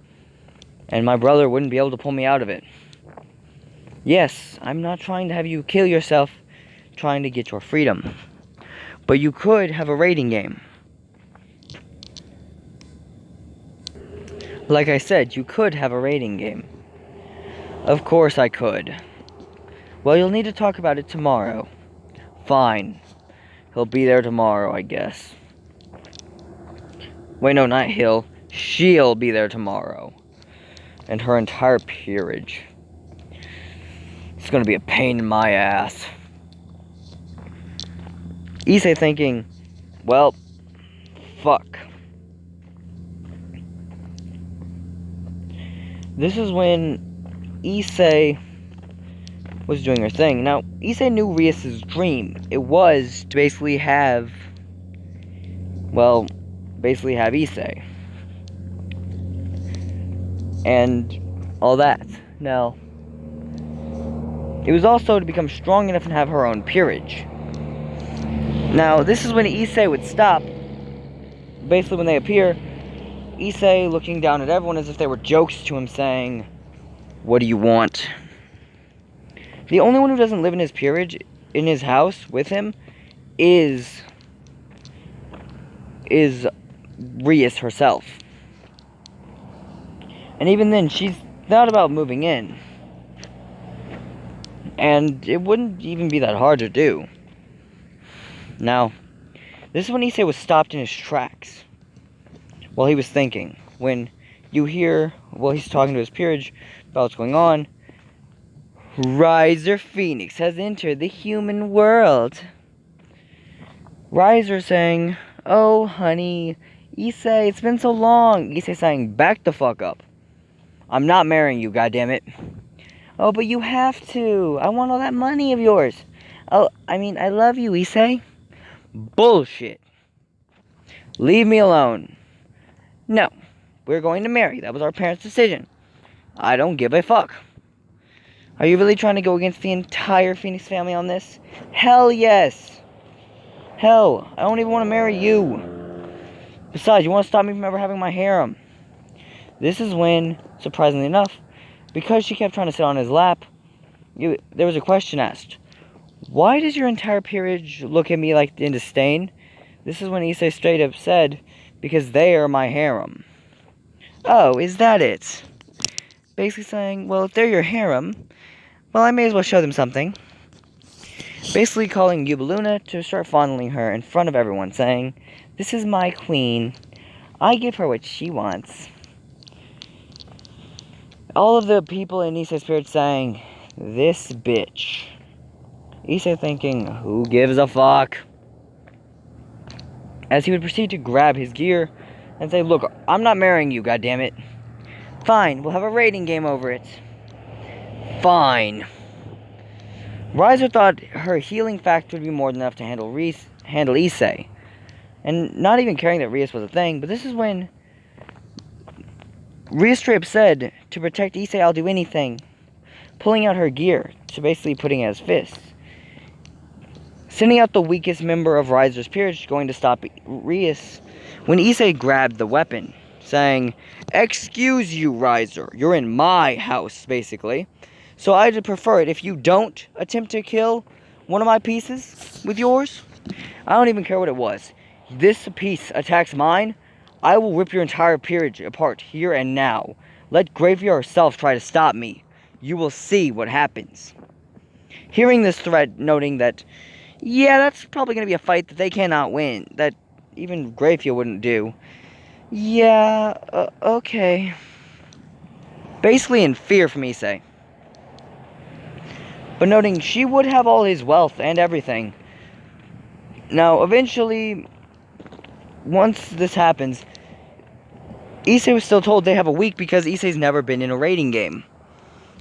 and my brother wouldn't be able to pull me out of it. Yes, I'm not trying to have you kill yourself trying to get your freedom, but you could have a rating game. Like I said, you could have a rating game. Of course I could. Well, you'll need to talk about it tomorrow. Fine. He'll be there tomorrow, I guess. Wait, no, not he'll. She'll be there tomorrow. And her entire peerage. It's gonna be a pain in my ass. Issei thinking, well, fuck. This is when Issei was doing her thing. Now, Issei knew Rias' dream. It was to basically have Issei. And all that. Now, it was also to become strong enough and have her own peerage. Now, this is when Issei would stop. Basically, when they appear, Issei looking down at everyone as if they were jokes to him, saying, what do you want? The only one who doesn't live in his peerage, in his house, with him, is Rias herself. And even then, she's not about moving in. And it wouldn't even be that hard to do. Now, this is when Issei was stopped in his tracks. While he was thinking. When you hear, while he's talking to his peerage about what's going on, Riser Phoenix has entered the human world. Riser saying, oh, honey, Issei, it's been so long. Issei saying, back the fuck up. I'm not marrying you, goddammit. Oh, but you have to. I want all that money of yours. Oh, I mean, I love you, Issei. Bullshit. Leave me alone. No, we're going to marry. That was our parents' decision. I don't give a fuck. Are you really trying to go against the entire Phoenix family on this? Hell yes. Hell, I don't even want to marry you. Besides, you want to stop me from ever having my harem. This is when, surprisingly enough, because she kept trying to sit on his lap, there was a question asked. Why does your entire peerage look at me like in disdain? This is when issei straight up said, because they are my harem. Oh, is that it? Basically saying, well, if they're your harem, well, I may as well show them something. Basically calling Yuba Luna to start fondling her in front of everyone, saying, this is my queen. I give her what she wants. All of the people in Issei's spirit saying, this bitch. Issei thinking, who gives a fuck? As he would proceed to grab his gear and say, look, I'm not marrying you, goddammit. Fine, we'll have a rating game over it. Fine. Riser thought her healing factor would be more than enough to handle Issei. And not even caring that Rias was a thing, but this is when Rias straight up said, to protect Issei, I'll do anything. Pulling out her gear, to basically putting it as fists. Sending out the weakest member of Riser's peerage, going to stop Rias, when Issei grabbed the weapon, saying, excuse you, Riser, you're in my house, basically. So I'd prefer it if you don't attempt to kill one of my pieces with yours. I don't even care what it was. This piece attacks mine, I will rip your entire peerage apart here and now. Let Gravia herself try to stop me. You will see what happens. Hearing this threat, noting that, yeah, that's probably going to be a fight that they cannot win, that even Gravia wouldn't do. Yeah, okay. Basically in fear from Issei. But noting she would have all his wealth and everything. Now, eventually, once this happens, Issei was still told they have a week because Issei's never been in a raiding game.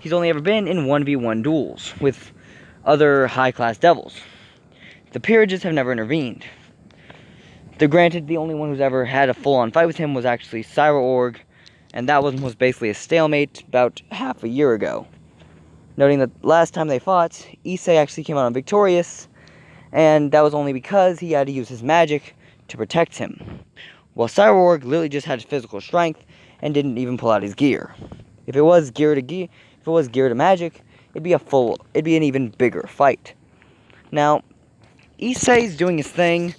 He's only ever been in 1v1 duels with other high-class devils. The peerages have never intervened. Granted, the only one who's ever had a full-on fight with him was actually Cyra, and that one was basically a stalemate about half a year ago. Noting that last time they fought, Issei actually came out on victorious, and that was only because he had to use his magic to protect him. While Cyra literally just had physical strength and didn't even pull out his gear. If it was gear to magic, it'd be an even bigger fight. Now, Issei's doing his thing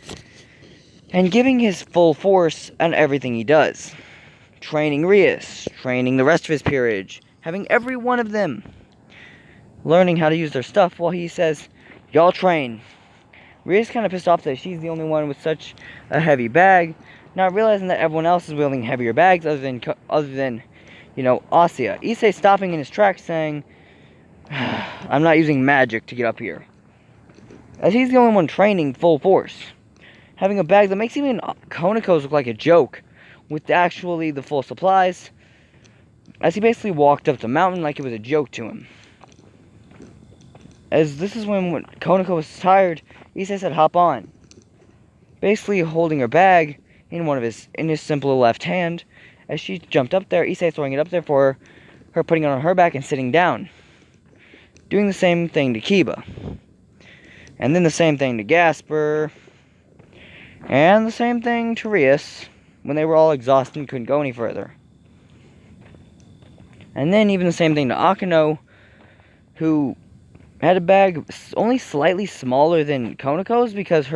and giving his full force on everything he does. Training Rias, training the rest of his peerage, having every one of them learning how to use their stuff while he says, y'all train. Rias kind of pissed off that she's the only one with such a heavy bag, not realizing that everyone else is wielding heavier bags other than Asya. Issei stopping in his tracks saying, I'm not using magic to get up here. As he's the only one training full force. Having a bag that makes even Konako's look like a joke, with actually the full supplies, as he basically walked up the mountain like it was a joke to him. As this is when Konako was tired, Issei said, hop on. Basically holding her bag in his simple left hand. As she jumped up there, Issei throwing it up there for her, putting it on her back and sitting down. Doing the same thing to Kiba. And then the same thing to Gasper. And the same thing to Rias, when they were all exhausted and couldn't go any further. And then even the same thing to Akano, who had a bag only slightly smaller than Konako's because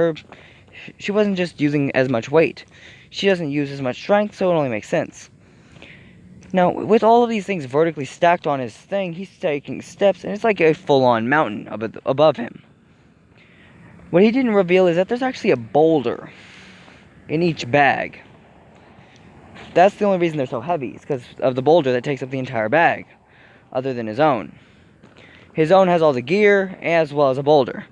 she wasn't just using as much weight. She doesn't use as much strength, so it only makes sense. Now, with all of these things vertically stacked on his thing, he's taking steps, and it's like a full-on mountain above him. What he didn't reveal is that there's actually a boulder in each bag. That's the only reason they're so heavy, is because of the boulder that takes up the entire bag, other than his own. His own has all the gear, as well as a boulder.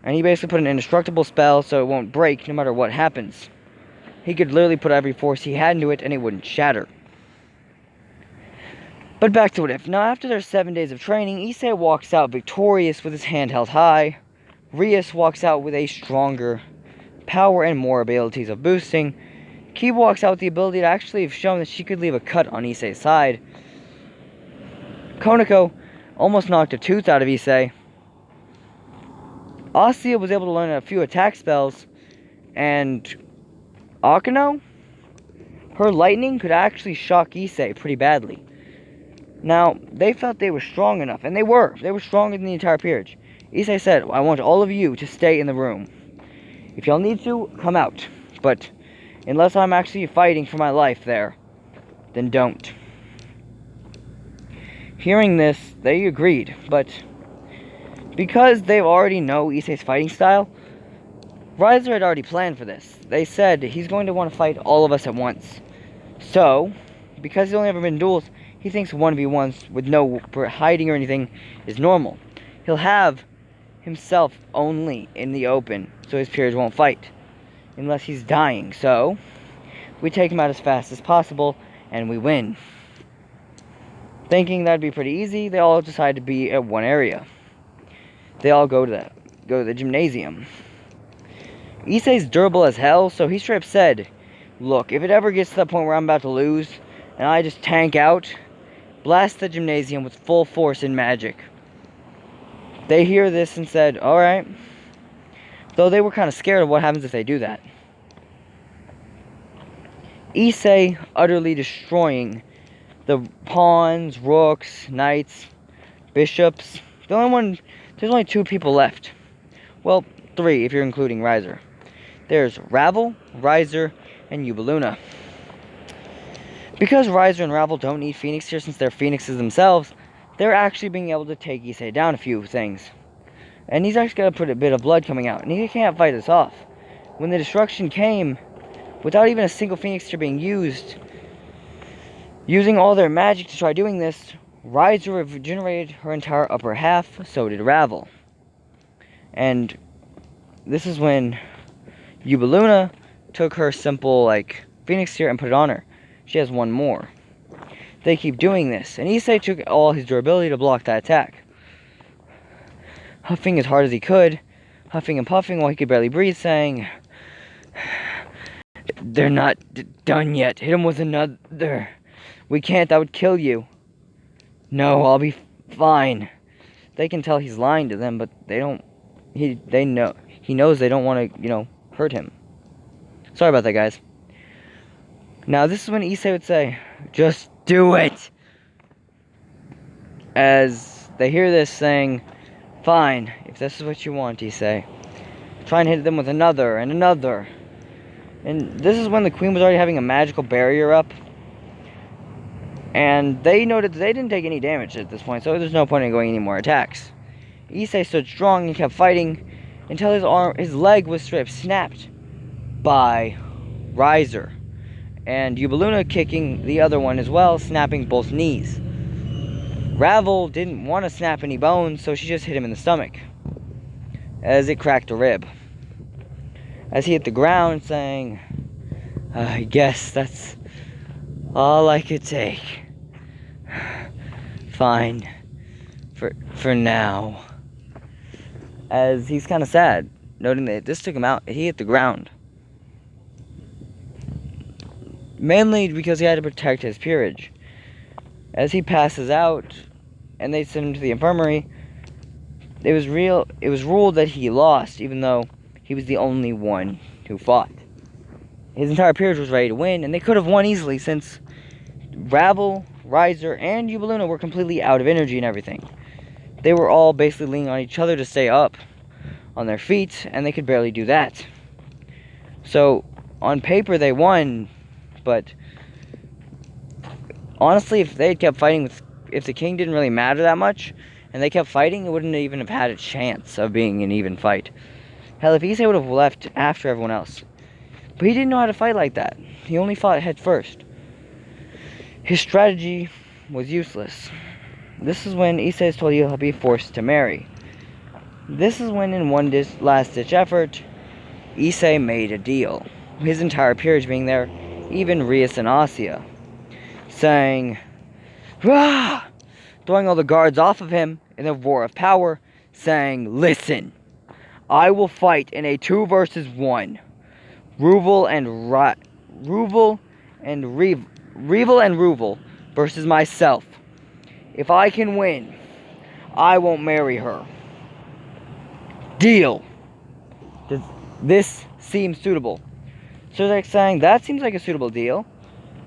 And he basically put an indestructible spell so it won't break no matter what happens. He could literally put every force he had into it and it wouldn't shatter. But back to what if. Now after their 7 days of training, Issei walks out victorious with his hand held high. Rias walks out with a stronger power and more abilities of boosting. Kiba walks out with the ability to actually have shown that she could leave a cut on Issei's side. Konako almost knocked a tooth out of Issei. Asya was able to learn a few attack spells, and Akano, her lightning could actually shock Issei pretty badly. Now, they felt they were strong enough, and they were. They were stronger than the entire peerage. Issei said, I want all of you to stay in the room. If y'all need to, come out. But unless I'm actually fighting for my life there, then don't. Hearing this, they agreed, but because they already know Issei's fighting style, Riser had already planned for this. They said he's going to want to fight all of us at once. So, because he's only ever been in duels, he thinks 1v1s with no hiding or anything is normal. He'll have himself only in the open, so his peers won't fight, unless he's dying. So, we take him out as fast as possible, and we win. Thinking that'd be pretty easy, they all decide to be at one area. They all go to the gymnasium. Issei's durable as hell, so he straight up said, look, if it ever gets to the point where I'm about to lose, and I just tank out, blast the gymnasium with full force and magic. They hear this and said, alright. Though they were kind of scared of what happens if they do that. Issei utterly destroying the pawns, rooks, knights, bishops. There's only 2 people left. Well, 3 if you're including Riser. There's Ravel, Riser, and Yubaluna. Because Riser and Ravel don't need Phoenix here since they're Phoenixes themselves, they're actually being able to take Issei down a few things. And he's actually got a bit of blood coming out, and he can't fight us off. When the destruction came, without even a single Phoenix tier being used, using all their magic to try doing this, Riser regenerated her entire upper half, so did Ravel. And this is when Yubaluna took her simple, Phoenix tier and put it on her. She has 1 more. They keep doing this, and Issei took all his durability to block that attack. Huffing as hard as he could, huffing and puffing while he could barely breathe, saying, they're not done yet. Hit him with another. We can't, that would kill you. No, I'll be fine. They can tell he's lying to them, but they don't. He knows they don't want to, hurt him. Sorry about that, guys. Now, this is when Issei would say, just do it. As they hear this saying, fine, if this is what you want, Issei. Try and hit them with another and another. And this is when the queen was already having a magical barrier up. And they noted that they didn't take any damage at this point, so there's no point in going any more attacks. Issei stood strong and kept fighting until his leg was straight up snapped by Riser. And Yubaluna kicking the other one as well, snapping both knees. Ravel didn't want to snap any bones, so she just hit him in the stomach, as it cracked a rib. As he hit the ground, saying, I guess that's all I could take. Fine. For now. As he's kind of sad, noting that this took him out. He hit the ground. Mainly because he had to protect his peerage. As he passes out, and they send him to the infirmary, it was ruled that he lost, even though he was the only one who fought. His entire peerage was ready to win, and they could have won easily since Ravel, Riser, and Yubaluna were completely out of energy and everything. They were all basically leaning on each other to stay up on their feet, and they could barely do that. So, on paper, they won, but honestly, if they had kept fighting if the king didn't really matter that much, and they kept fighting, it wouldn't even have had a chance of being an even fight. Hell, if Issei would have left after everyone else. But he didn't know how to fight like that. He only fought head first. His strategy was useless. This is when Issei is told he'll be forced to marry. This is when, in one last-ditch effort, Issei made a deal. His entire peerage being there, even Rias and Asya, saying, "Rah!" throwing all the guards off of him in a roar of power, saying, "Listen, I will fight in a 2 versus 1. Ruvel and Ruvel versus myself. If I can win, I won't marry her. Deal. Does this seem suitable? Surzek's saying, that seems like a suitable deal.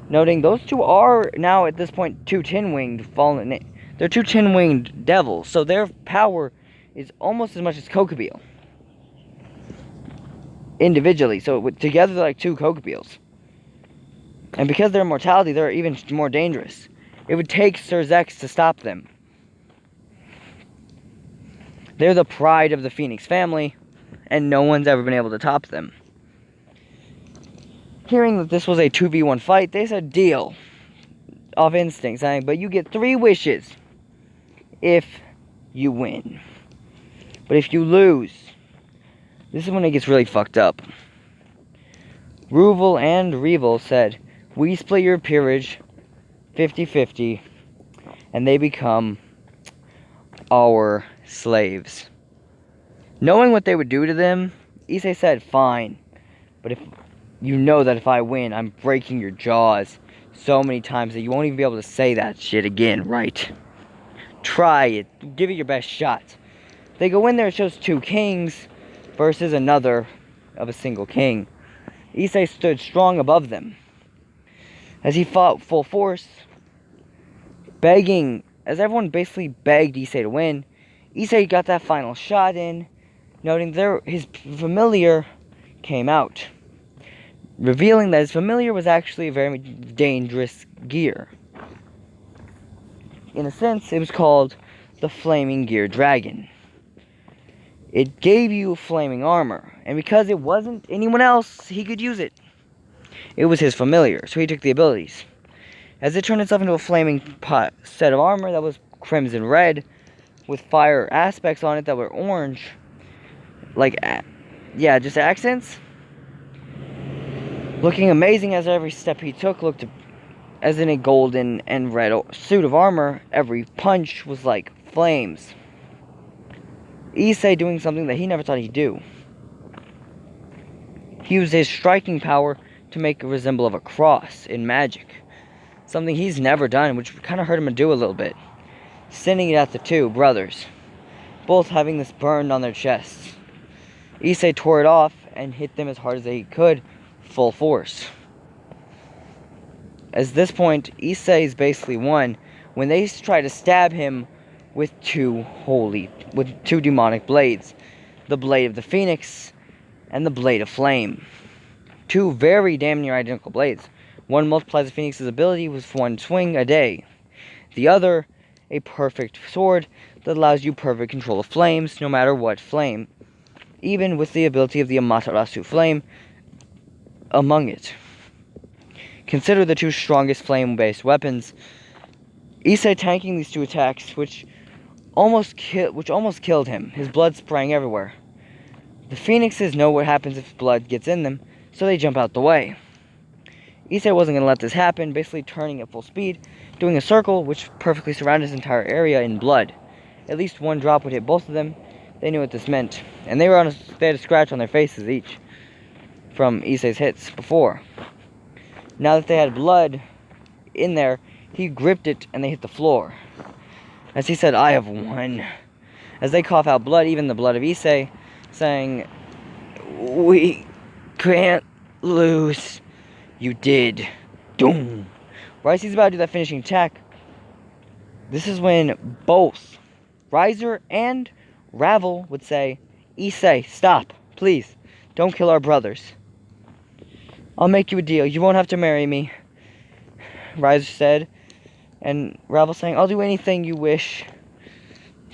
Noting those two are now at this point two tin-winged fallen. They're two tin-winged devils, so their power is almost as much as Kokobeel. Individually, so together they're like two Kokobeels. And because of their immortality, they're even more dangerous. It would take Surzek to stop them. They're the pride of the Phoenix family, and no one's ever been able to top them. Hearing that this was a 2v1 fight, they said deal. Off instinct, saying, but you get 3 wishes if you win. But if you lose, this is when it gets really fucked up. Ruvel and Revel said, we split your peerage 50-50, and they become our slaves. Knowing what they would do to them, Issei said, fine, but if you know that if I win, I'm breaking your jaws so many times that you won't even be able to say that shit again, right? Try it. Give it your best shot. They go in there, it shows 2 kings versus another of a single king. Issei stood strong above them as he fought full force, begging, as everyone basically begged Issei to win. Issei got that final shot in, noting his familiar came out, revealing that his familiar was actually a very dangerous gear. In a sense, it was called the Flaming Gear Dragon. It gave you flaming armor, and because it wasn't anyone else, he could use it. It was his familiar, so he took the abilities. As it turned itself into a flaming set of armor that was crimson red, with fire aspects on it that were orange, just accents. Looking amazing as every step he took looked as in a golden and red suit of armor. Every punch was like flames. Issei doing something that he never thought he'd do. He used his striking power to make it resemble of a cross in magic. Something he's never done, which kind of hurt him to do a little bit. Sending it at the 2 brothers, both having this burned on their chests. Issei tore it off and hit them as hard as he could, full force. At this point, Issei's basically won when they try to stab him with 2 demonic blades. The Blade of the Phoenix and the Blade of Flame. 2 very damn near identical blades. One multiplies the Phoenix's ability with 1 swing a day. The other, a perfect sword that allows you perfect control of flames, no matter what flame. Even with the ability of the Amaterasu flame among it. Consider the 2 strongest flame-based weapons. Issei tanking these 2 attacks, which almost killed him. His blood spraying everywhere. The Phoenixes know what happens if blood gets in them, so they jump out the way. Issei wasn't going to let this happen, basically turning at full speed, doing a circle which perfectly surrounded his entire area in blood. At least 1 drop would hit both of them. They knew what this meant, and they had a scratch on their faces each from Issei's hits before. Now that they had blood in there, he gripped it and they hit the floor. As he said, I have won. As they cough out blood, even the blood of Issei, saying, we can't lose. You did. Doom. Right as he's about to do that finishing attack, this is when both Riser and Ravel would say, Issei, stop, please. Don't kill our brothers. I'll make you a deal. You won't have to marry me, Riser said. And Ravel saying, I'll do anything you wish.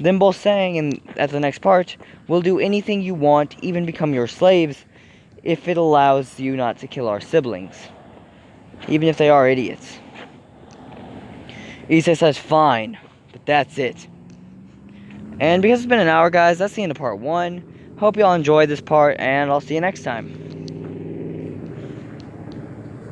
Them both saying, and at the next part, we'll do anything you want, even become your slaves, if it allows you not to kill our siblings. Even if they are idiots. Issei says, fine, but that's it. And because it's been an hour, guys, that's the end of part 1. Hope y'all enjoyed this part, and I'll see you next time.